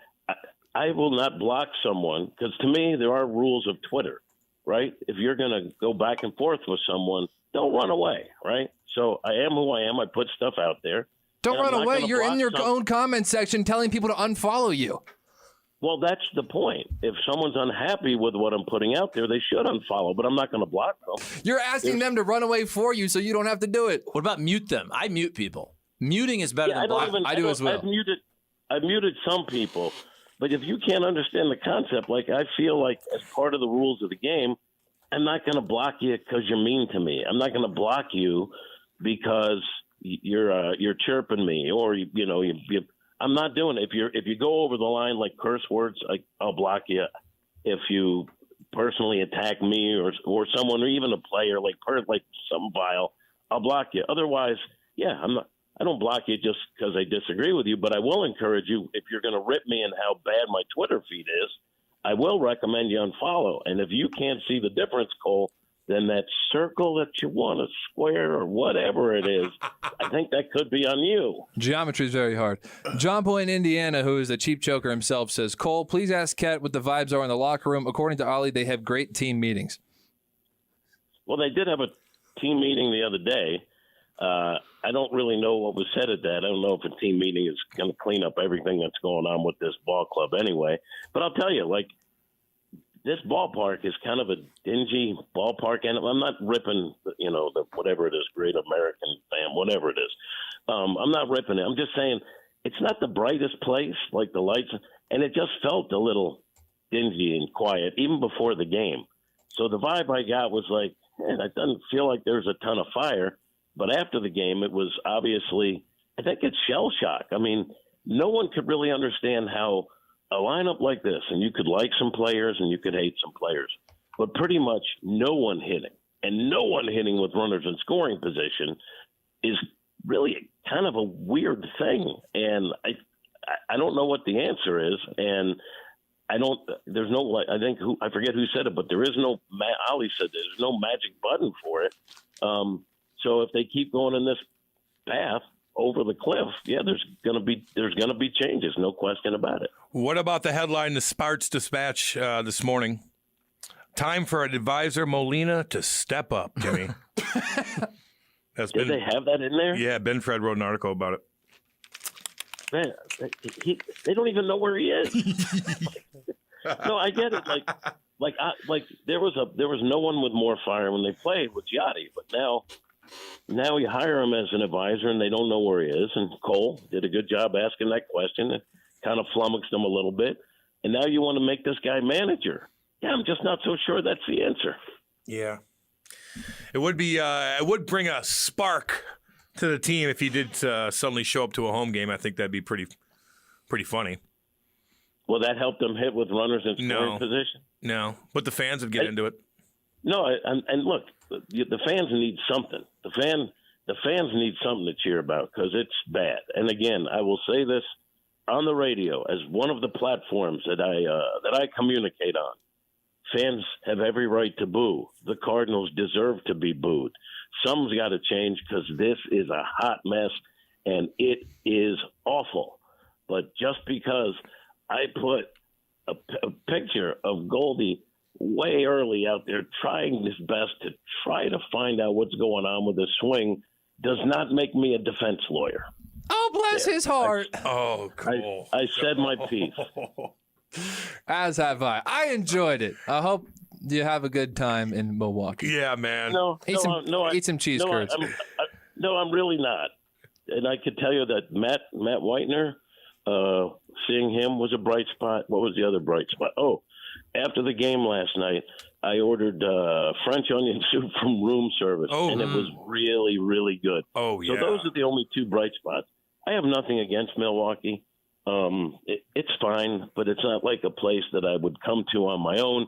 I will not block someone because to me there are rules of Twitter, right? If you're going to go back and forth with someone, don't run away, right? So I am who I am. I put stuff out there. Don't And I'm run not away. gonna You're in block your some- own comment section telling people to unfollow you. Well, that's the point. If someone's unhappy with what I'm putting out there, they should unfollow, but I'm not going to block them. You're asking them to run away for you so you don't have to do it. What about mute them? I mute people. Muting is better than blocking. I do as well. I've muted some people, but if you can't understand the concept, like I feel like as part of the rules of the game, I'm not going to block you because you're mean to me. I'm not going to block you because you're chirping me or I'm not doing it. If you go over the line like curse words, I'll block you. If you personally attack me or someone or even a player like something vile, I'll block you. Otherwise, yeah, I don't block you just because I disagree with you, but I will encourage you if you're going to rip me and how bad my Twitter feed is, I will recommend you unfollow. And if you can't see the difference, Cole, then that circle that you want to square or whatever it is, I think that could be on you. Geometry is very hard. John Boy in Indiana, who is a cheap choker himself, says, Cole, please ask Kat what the vibes are in the locker room. According to Ollie, they have great team meetings. Well, they did have a team meeting the other day. I don't really know what was said at that. I don't know if a team meeting is going to clean up everything that's going on with this ball club anyway. But I'll tell you, this ballpark is kind of a dingy ballpark, and I'm not ripping, the whatever it is, Great American Fan, whatever it is. I'm not ripping it. I'm just saying it's not the brightest place, like the lights, and it just felt a little dingy and quiet even before the game. So the vibe I got was like, man, it doesn't feel like there's a ton of fire. But after the game, it was obviously, I think it's shell shock. I mean, no one could really understand how a lineup like this, and you could like some players and you could hate some players, but pretty much no one hitting, and no one hitting with runners in scoring position is really kind of a weird thing. And I don't know what the answer is. And I forget who said it, but there is no, Ollie said there's no magic button for it. So if they keep going in this path over the cliff, yeah, there's gonna be changes, no question about it. What about the headline in the Sparks Dispatch this morning? Time for advisor Molina to step up, Jimmy. Did they have that in there? Yeah, Ben Fred wrote an article about it. Man, they don't even know where he is. No, I get it. There was no one with more fire when they played with Yachty, but now you hire him as an advisor and they don't know where he is. And Cole did a good job asking that question and kind of flummoxed him a little bit. And now you want to make this guy manager. Yeah, I'm just not so sure that's the answer. Yeah. It would be. It would bring a spark to the team if he did suddenly show up to a home game. I think that'd be pretty funny. Will that help them hit with runners in scoring position? No, but the fans would get into it. No, and look, the fans need something. The fans need something to cheer about because it's bad. And again, I will say this on the radio as one of the platforms that I communicate on. Fans have every right to boo. The Cardinals deserve to be booed. Something's got to change because this is a hot mess, and it is awful. But just because I put a picture of Goldie way early out there trying his best to try to find out what's going on with his swing does not make me a defense lawyer. Oh, bless his heart. Cool. I said my piece. As have I. I enjoyed it. I hope you have a good time in Milwaukee. Yeah, man. Eat some cheese curds. I'm really not. And I could tell you that Matt Whitener, seeing him was a bright spot. What was the other bright spot? Oh, after the game last night, I ordered French onion soup from room service, and it was really, really good. Oh, yeah. So those are the only two bright spots. I have nothing against Milwaukee. It's fine, but it's not like a place that I would come to on my own.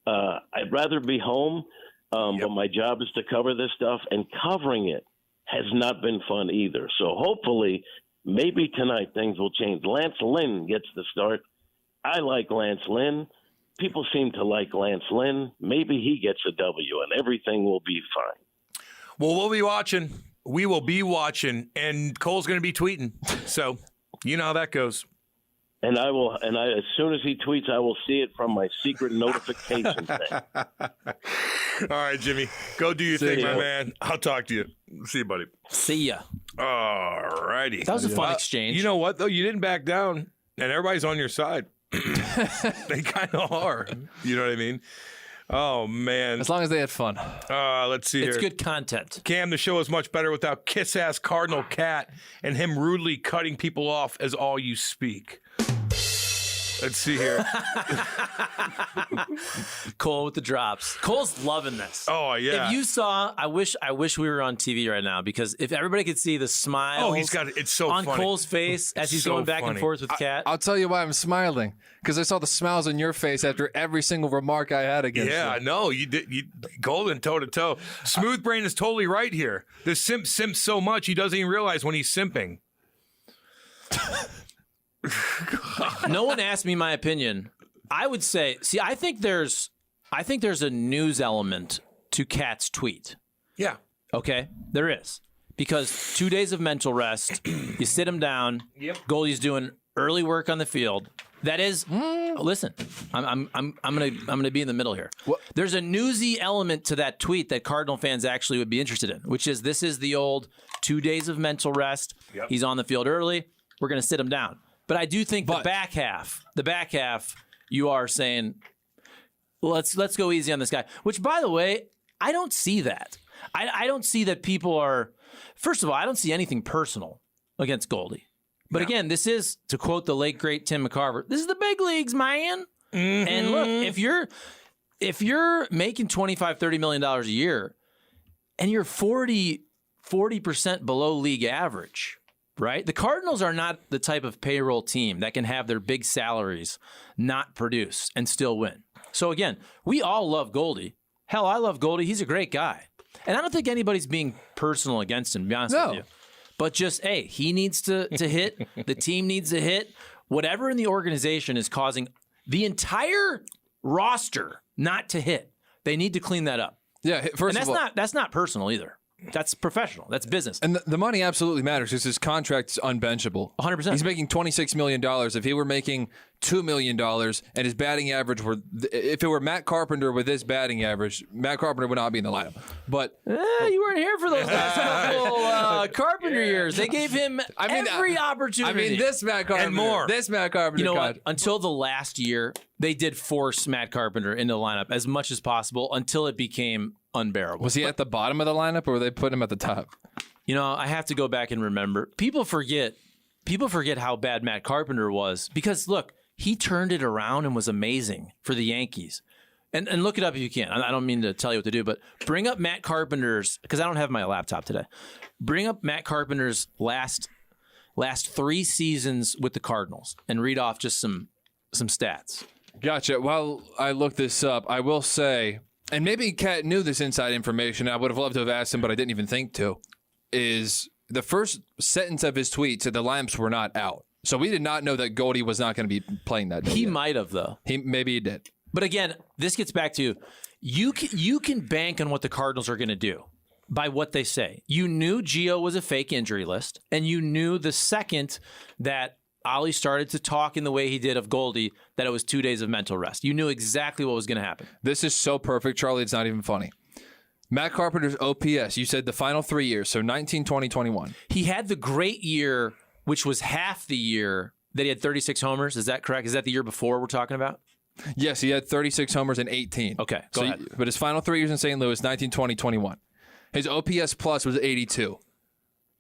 I'd rather be home, but my job is to cover this stuff, and covering it has not been fun either. So hopefully, maybe tonight things will change. Lance Lynn gets the start. I like Lance Lynn. People seem to like Lance Lynn. Maybe he gets a W, and everything will be fine. Well, we'll be watching. We will be watching, and Cole's going to be tweeting. So you know how that goes. And I will. And as soon as he tweets, I will see it from my secret notification thing. All right, Jimmy, go do your thing, my man. I'll talk to you. See you, buddy. See ya. All righty. That was a fun exchange. You know what, though? You didn't back down, and everybody's on your side. They kind of are. You know what I mean? Oh, man. As long as they had fun. Let's see here. It's good content. Cam, the show is much better without kiss-ass Cardinal Cat and him rudely cutting people off as all you speak. Let's see here. Cole with the drops. Cole's loving this. Oh, yeah. If you saw, I wish we were on TV right now, because if everybody could see the smile it's so on funny. Cole's face as he's going back and forth with Kat. I'll tell you why I'm smiling, because I saw the smiles on your face after every single remark I had against you. Yeah, no, you did. Golden toe to toe. Smooth Brain is totally right here. The simps so much he doesn't even realize when he's simping. No one asked me my opinion. I would say, I think there's a news element to Kat's tweet. Yeah. Okay, there is, because 2 days of mental rest, you sit him down. Yep. Goalie's doing early work on the field. That is, listen, I'm gonna be in the middle here. What? There's a newsy element to that tweet that Cardinal fans actually would be interested in, which is this is the old 2 days of mental rest. Yep. He's on the field early. We're gonna sit him down. But I do think the back half, you are saying, let's go easy on this guy. Which, by the way, I don't see that. I don't see that people are. First of all, I don't see anything personal against Goldie. But again, this is, to quote the late great Tim McCarver, this is the big leagues, man. Mm-hmm. And look, if you're making $25-30 million a year, and you're 40% below league average. Right? The Cardinals are not the type of payroll team that can have their big salaries not produce and still win. So again, we all love Goldie. Hell, I love Goldie. He's a great guy. And I don't think anybody's being personal against him, to be honest with you. But just, hey, he needs to hit. The team needs to hit. Whatever in the organization is causing the entire roster not to hit, they need to clean that up. Yeah, That's not personal either. That's professional. That's business. And the money absolutely matters because his contract's unbenchable. 100%. He's making $26 million. If he were making $2 million and his batting average were, if it were Matt Carpenter with this batting average, Matt Carpenter would not be in the lineup. But you weren't here for those last couple Carpenter years. They gave him every opportunity. This Matt Carpenter. And more. This Matt Carpenter. You know what? Until the last year, they did force Matt Carpenter into the lineup as much as possible until it became unbearable. Was he at the bottom of the lineup or were they putting him at the top? You know, I have to go back and remember. People forget how bad Matt Carpenter was because, look, he turned it around and was amazing for the Yankees. And look it up if you can. I don't mean to tell you what to do, but bring up Matt Carpenter's, because I don't have my laptop today. Bring up Matt Carpenter's last 3 seasons with the Cardinals and read off just some stats. Gotcha. While I look this up, I will say, and maybe Kat knew this inside information, I would have loved to have asked him, but I didn't even think to, is the first sentence of his tweet said the lamps were not out. So we did not know that Goldie was not going to be playing that day. He might have, though. Maybe he did. But again, this gets back to you can bank on what the Cardinals are going to do by what they say. You knew Gio was a fake injury list, and you knew the second that Ollie started to talk in the way he did of Goldie that it was 2 days of mental rest. You knew exactly what was going to happen. This is so perfect, Charlie, it's not even funny. Matt Carpenter's OPS, you said the final 3 years, so 19, 20, 21. He had the great year, which was half the year that he had 36 homers. Is that correct? Is that the year before we're talking about? Yes, he had 36 homers in 18. Okay, go ahead. But his final 3 years in St. Louis, 19, 20, 21. His OPS plus was 82.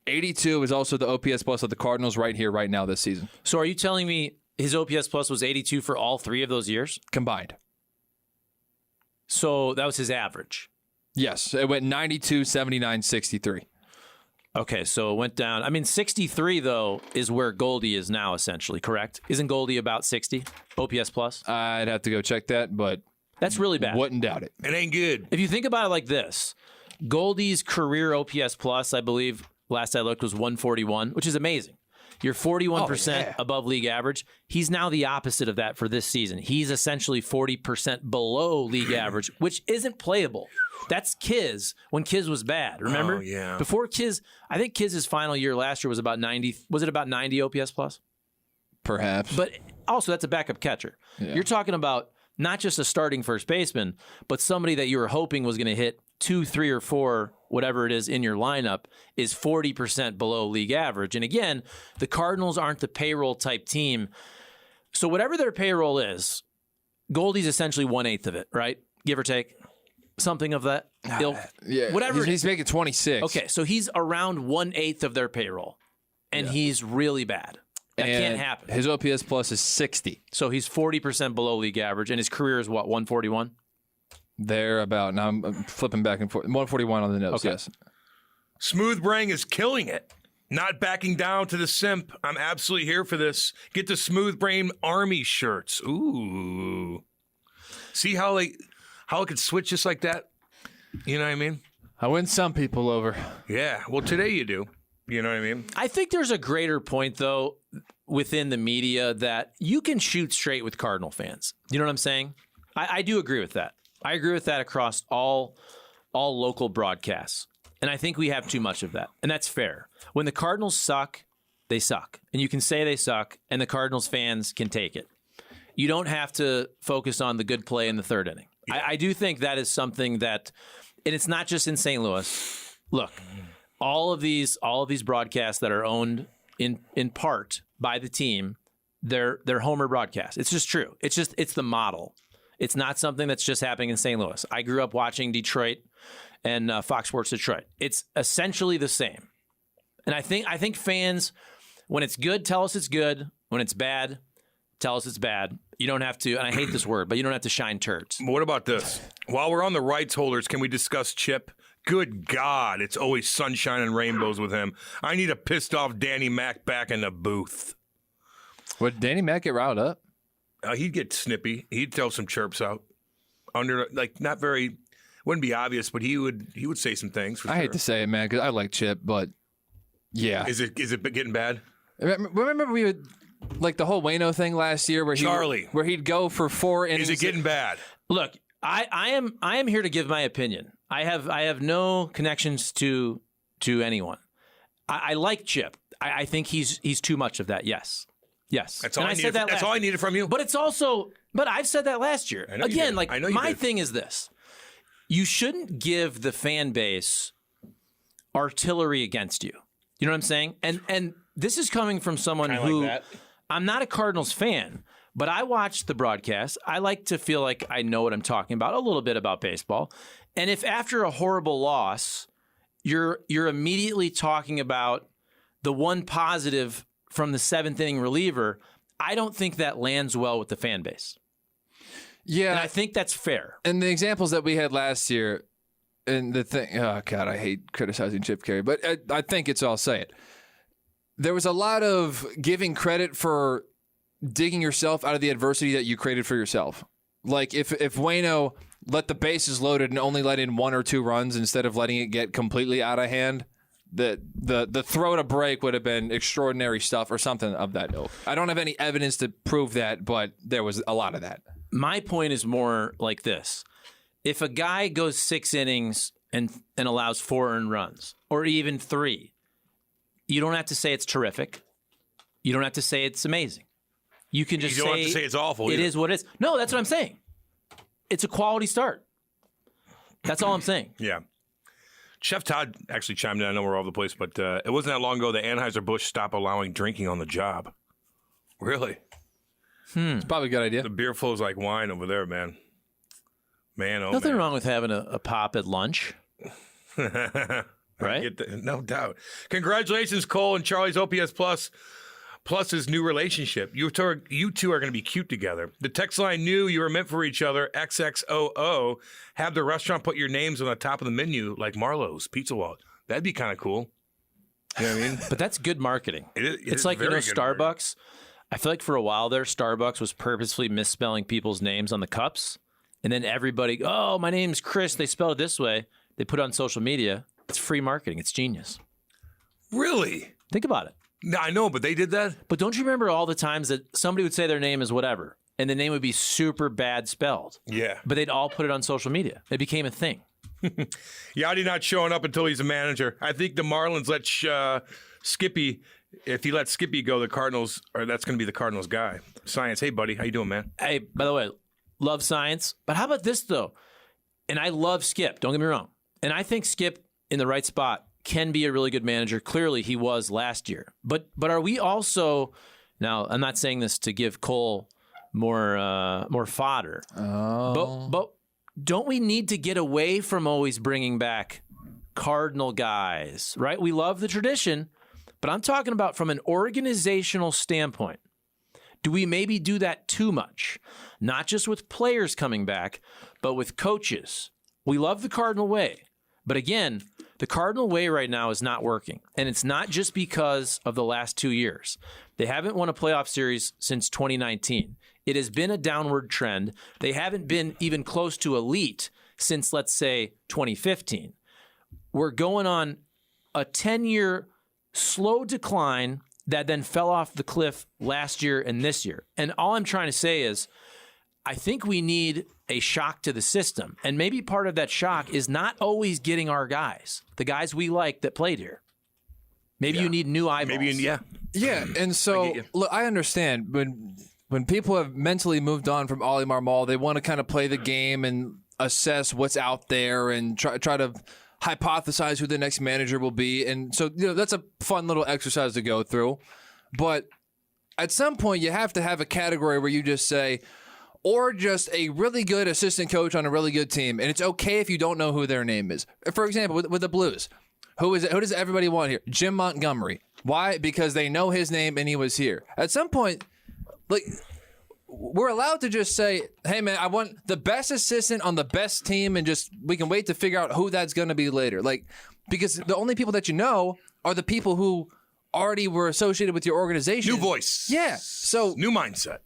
82 is also the OPS plus of the Cardinals right here, right now this season. So are you telling me his OPS plus was 82 for all 3 of those years? Combined. So that was his average. Yes, it went 92, 79, 63. Okay, so it went down. I mean, 63, though, is where Goldie is now, essentially, correct? Isn't Goldie about 60 OPS plus? I'd have to go check that, but that's really bad. Wouldn't doubt it. It ain't good. If you think about it like this, Goldie's career OPS plus, I believe, last I looked, was 141, which is amazing. You're 41% above league average. He's now the opposite of that for this season. He's essentially 40% below league average, which isn't playable. That's Kiz when Kiz was bad. Remember? Oh, yeah. Before Kiz, I think Kiz's final year last year was about 90. Was it about 90 OPS plus? Perhaps. But also, that's a backup catcher. Yeah. You're talking about not just a starting first baseman, but somebody that you were hoping was going to hit 2, 3, or 4, whatever it is in your lineup, is 40% below league average. And again, the Cardinals aren't the payroll type team. So whatever their payroll is, Goldie's essentially 1/8 of it, right? Give or take. Something of that ilk. Yeah. Whatever. He's making 26. Okay, so he's around 1/8 of their payroll. And he's really bad. That can't happen. His OPS plus is 60. So he's 40% below league average, and his career is what, 141? They're about, now I'm flipping back and forth. 141 on the notes, Okay. yes. Smooth Brain is killing it. Not backing down to the simp. I'm absolutely here for this. Get the Smooth Brain Army shirts. Ooh. See how it could switch just like that? You know what I mean? I win some people over. Yeah. Well, today you do. You know what I mean? I think there's a greater point, though, within the media that you can shoot straight with Cardinal fans. You know what I'm saying? I do agree with that. I agree with that across all local broadcasts. And I think we have too much of that. And that's fair. When the Cardinals suck, they suck. And you can say they suck, and the Cardinals fans can take it. You don't have to focus on the good play in the third inning. Yeah. I do think that is something that, and it's not just in St. Louis. Look, all of these broadcasts that are owned in part by the team, they're homer broadcasts. It's just true. It's the model. It's not something that's just happening in St. Louis. I grew up watching Detroit and Fox Sports Detroit. It's essentially the same. And I think fans, when it's good, tell us it's good. When it's bad, tell us it's bad. You don't have to, and I hate this word, but you don't have to shine turds. What about this? While we're on the rights holders, can we discuss Chip? Good God, it's always sunshine and rainbows with him. I need a pissed off Danny Mac back in the booth. Would Danny Mac get riled up? He'd get snippy. He'd throw some chirps out. Not very, wouldn't be obvious, but he would say some things. For I sure. hate to say it, man, because I like Chip, but yeah. Is it getting bad? Remember we would, like the whole Waino thing last year where he'd go for 4 innings. Is it getting bad? Look, I am here to give my opinion. I have no connections to anyone. I like Chip. I think he's too much of that. Yes. That's all I needed. That's all I needed from you. But it's also. But I've said that last year. Again, my thing is this: you shouldn't give the fan base artillery against you. You know what I'm saying? And this is coming from someone who I'm not a Cardinals fan, but I watch the broadcast. I like to feel like I know what I'm talking about, a little bit about baseball. And if after a horrible loss, you're immediately talking about the one positive from the 7th inning reliever, I don't think that lands well with the fan base. Yeah. And I think that's fair. And the examples that we had last year, and the thing, oh God, I hate criticizing Chip Caray, but I think I'll say it. There was a lot of giving credit for digging yourself out of the adversity that you created for yourself. Like if Waino let the bases loaded and only let in 1 or 2 runs instead of letting it get completely out of hand, the throw to break would have been extraordinary stuff or something of that ilk. I don't have any evidence to prove that, but there was a lot of that. My point is more like this. If a guy goes 6 innings and allows 4 earned runs, or even 3, you don't have to say it's terrific. You don't have to say it's amazing. You can just don't have to say it's awful. It is what it is. No, that's what I'm saying. It's a quality start. That's all I'm saying. Yeah. Chef Todd actually chimed in. I know we're all over the place, but it wasn't that long ago that Anheuser-Busch stopped allowing drinking on the job. Really? It's probably a good idea. The beer flows like wine over there, man. Nothing wrong with having a pop at lunch. Right? No doubt. Congratulations, Cole and Charlie's OPS Plus plus his new relationship. You two are going to be cute together. The text line knew you were meant for each other. XXOO. Have the restaurant put your names on the top of the menu like Marlow's Pizza Wallet. That'd be kind of cool. You know what I mean? But that's good marketing. It's like, very good Starbucks. marketing. I feel like for a while there, Starbucks was purposefully misspelling people's names on the cups. And then everybody, oh, my name's Chris. They spelled it this way. They put it on social media. It's free marketing. It's genius. Really? Think about it. No, I know, but they did that? But don't you remember all the times that somebody would say their name is whatever, and the name would be super bad spelled? Yeah. But they'd all put it on social media. It became a thing. Yachty not showing up until he's a manager. I think the Marlins let Skippy, if he lets Skippy go, the Cardinals, or that's going to be the Cardinals guy. Science, hey, buddy, how you doing, man? Hey, by the way, love Science. But how about this, though? And I love Skip. Don't get me wrong. And I think Skip, in the right spot, can be a really good manager. Clearly, he was last year. But are we also, now, I'm not saying this to give Cole more fodder. Oh. But don't we need to get away from always bringing back Cardinal guys, right? We love the tradition, but I'm talking about from an organizational standpoint. Do we maybe do that too much? Not just with players coming back, but with coaches. We love the Cardinal way. But again, the Cardinal way right now is not working. And it's not just because of the last 2 years. They haven't won a playoff series since 2019. It has been a downward trend. They haven't been even close to elite since, let's say, 2015. We're going on a 10-year slow decline that then fell off the cliff last year and this year. And all I'm trying to say is, I think we need a shock to the system. And maybe part of that shock is not always getting our guys, the guys we like that played here. Maybe you need new eyeballs. Yeah, and so look, I understand when people have mentally moved on from Ollie Marmol, they want to kind of play the game and assess what's out there and try to hypothesize who the next manager will be. And so, that's a fun little exercise to go through. But at some point, you have to have a category where you just say, or just a really good assistant coach on a really good team. And it's okay if you don't know who their name is. For example, with the Blues, who does everybody want here? Jim Montgomery. Why? Because they know his name and he was here. At some point, like, we're allowed to just say, hey, man, I want the best assistant on the best team, and just we can wait to figure out who that's going to be later. Like, because the only people that you know are the people who already were associated with your organization. New voice. Yeah. So new mindset.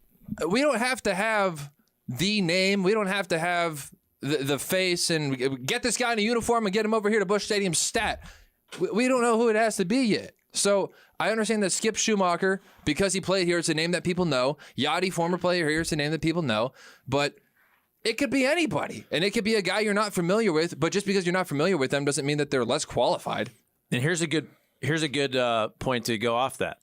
We don't have to have the name. We don't have to have the face and get this guy in a uniform and get him over here to Busch Stadium stat. We don't know who it has to be yet. So I understand that Skip Schumacher, because he played here, it's a name that people know. Yachty, former player here, it's a name that people know. But it could be anybody. And it could be a guy you're not familiar with. But just because you're not familiar with them doesn't mean that they're less qualified. And here's a good point to go off that.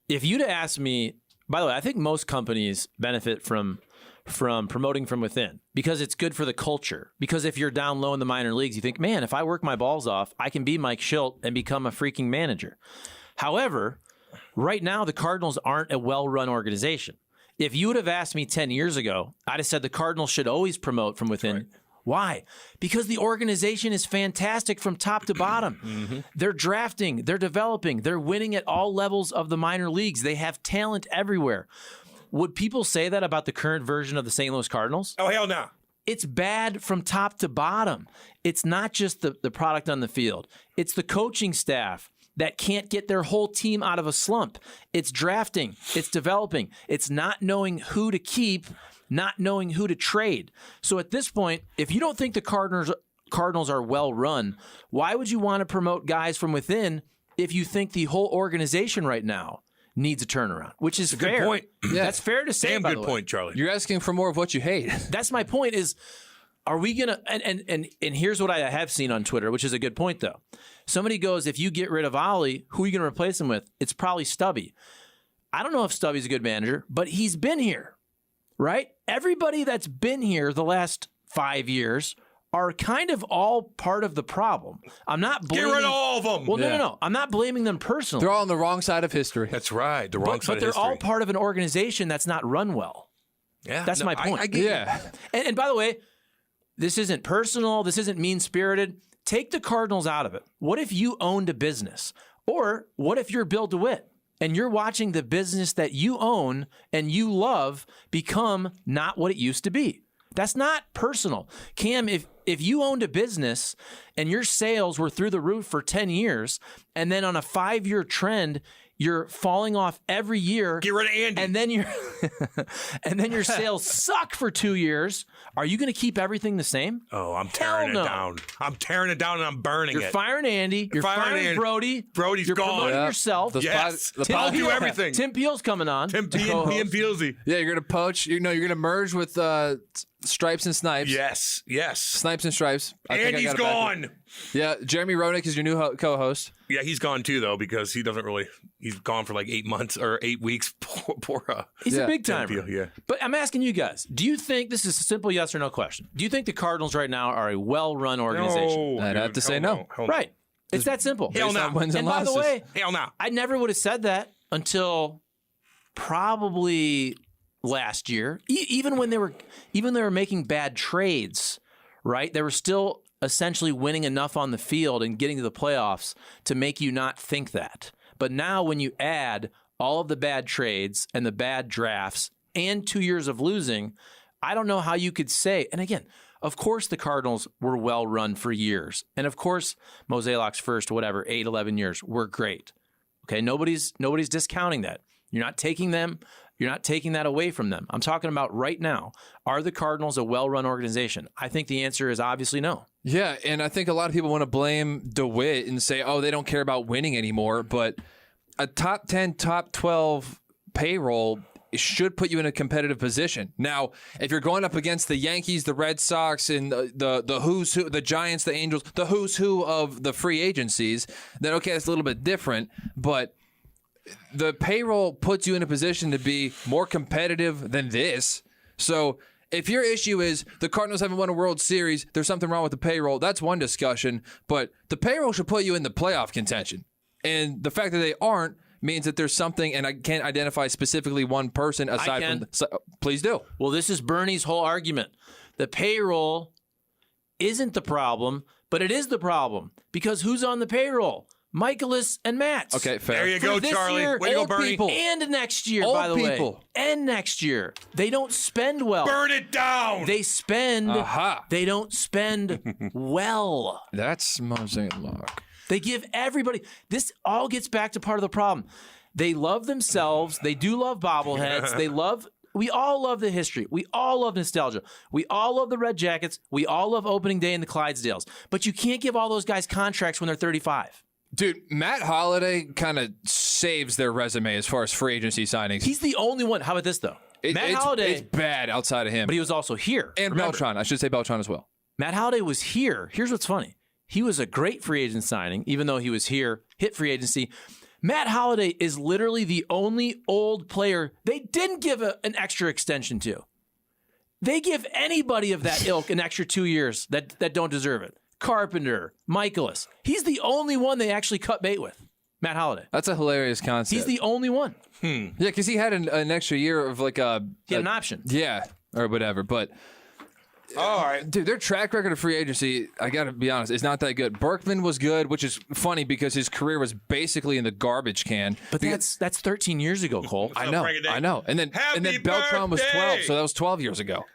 If you'd asked me, by the way, I think most companies benefit from promoting from within because it's good for the culture. Because if you're down low in the minor leagues, you think, man, if I work my balls off, I can be Mike Schilt and become a freaking manager. However, right now, the Cardinals aren't a well-run organization. If you would have asked me 10 years ago, I'd have said the Cardinals should always promote from within. Right. Why? Because the organization is fantastic from top to bottom. Mm-hmm. They're drafting, they're developing, they're winning at all levels of the minor leagues. They have talent everywhere. Would people say that about the current version of the St. Louis Cardinals? Oh, hell no. It's bad from top to bottom. It's not just the product on the field. It's the coaching staff that can't get their whole team out of a slump. It's drafting. It's developing. It's not knowing who to keep, not knowing who to trade. So at this point, if you don't think the Cardinals are well run, why would you want to promote guys from within if you think the whole organization right now needs a turnaround? Which is fair. Good point. Yeah. That's fair to say. Damn good point, Charlie. You're asking for more of what you hate. That's my point is, are we going to, and here's what I have seen on Twitter, which is a good point though. Somebody goes, if you get rid of Ollie, who are you going to replace him with? It's probably Stubby. I don't know if Stubby's a good manager, but he's been here, right? Everybody that's been here the last 5 years are kind of all part of the problem. I'm not blaming... Get rid of all of them! Well, no. I'm not blaming them personally. They're all on the wrong side of history. That's right, the wrong side of history. But they're all part of an organization that's not run well. Yeah, that's my point. I get And by the way, this isn't personal. This isn't mean-spirited. Take the Cardinals out of it. What if you owned a business? Or what if you're Bill DeWitt? and you're watching the business that you own and you love become not what it used to be. That's not personal. Cam, if you owned a business and your sales were through the roof for 10 years, and then on a 5-year trend, you're falling off every year. Get rid of Andy. And then your sales suck for 2 years. Are you going to keep everything the same? Oh, I'm tearing it down. I'm tearing it down and I'm burning it. You're firing Andy. You're firing Andy. Brody. Brody's you're gone. promoting yourself. Yes. I'll do everything. Tim Peel's coming on. Tim Peel and Peelsy. Yeah, you're going to poach. You're going to merge with Stripes and Snipes. Yes. Snipes and Stripes. Andy's gone. Yeah, Jeremy Roenick is your new co-host. Yeah, he's gone too, though, because he doesn't really. He's gone for like 8 months or 8 weeks. He's a big timer. Yeah. But I'm asking you guys: do you think this is a simple yes or no question? Do you think the Cardinals right now are a well-run organization? No, I'd have to say no. Right. It's that simple. Hell no. Wins and by the losses. way, Hell no. I never would have said that until probably last year. Even when they were making bad trades, right? They were still essentially winning enough on the field and getting to the playoffs to make you not think that. But now when you add all of the bad trades and the bad drafts and 2 years of losing, I don't know how you could say, and again, of course the Cardinals were well run for years. And of course, Mozeliak's first, 8, 11 years were great. Okay, nobody's discounting that. You're not taking that away from them. I'm talking about right now. Are the Cardinals a well-run organization? I think the answer is obviously no. Yeah, and I think a lot of people want to blame DeWitt and say, oh, they don't care about winning anymore. But a top 10, top 12 payroll should put you in a competitive position. Now, if you're going up against the Yankees, the Red Sox, and the who's who, the Giants, the Angels, the who's who of the free agencies, then okay, it's a little bit different. But the payroll puts you in a position to be more competitive than this. So if your issue is the Cardinals haven't won a World Series, there's something wrong with the payroll, that's one discussion. But the payroll should put you in the playoff contention. And the fact that they aren't means that there's something, and I can't identify specifically one person aside from... Please do. Well, this is Bernie's whole argument. The payroll isn't the problem, but it is the problem. Because who's on the payroll? Michaelis and Matt. Okay, fair. There you go, Charlie. Year, way to go, Bernie. people. And next year, Old by the people. way. And next year. They don't spend well. Burn it down. They spend. Aha. They don't spend well. That's Mozeliak. They give everybody. This all gets back to part of the problem. They love themselves. They do love bobbleheads. We all love the history. We all love nostalgia. We all love the Red Jackets. We all love opening day in the Clydesdales. But you can't give all those guys contracts when they're 35. Dude, Matt Holliday kind of saves their resume as far as free agency signings. He's the only one. How about this, though? Matt Holliday. It's bad outside of him. But he was also here. And Remember, Beltran. I should say Beltran as well. Matt Holliday was here. Here's what's funny. He was a great free agent signing, even though he was here, hit free agency. Matt Holliday is literally the only old player they didn't give an extra extension to. They give anybody of that ilk an extra 2 years that don't deserve it. Carpenter, Michaelis. He's the only one they actually cut bait with. Matt Holliday. That's a hilarious concept. He's the only one. Yeah, because he had an extra year of like a... He had an option. Yeah, or whatever, but... All right. Dude, their track record of free agency, I got to be honest, is not that good. Berkman was good, which is funny because his career was basically in the garbage can. But that's 13 years ago, Cole. I know. And then Beltran was 12, so that was 12 years ago.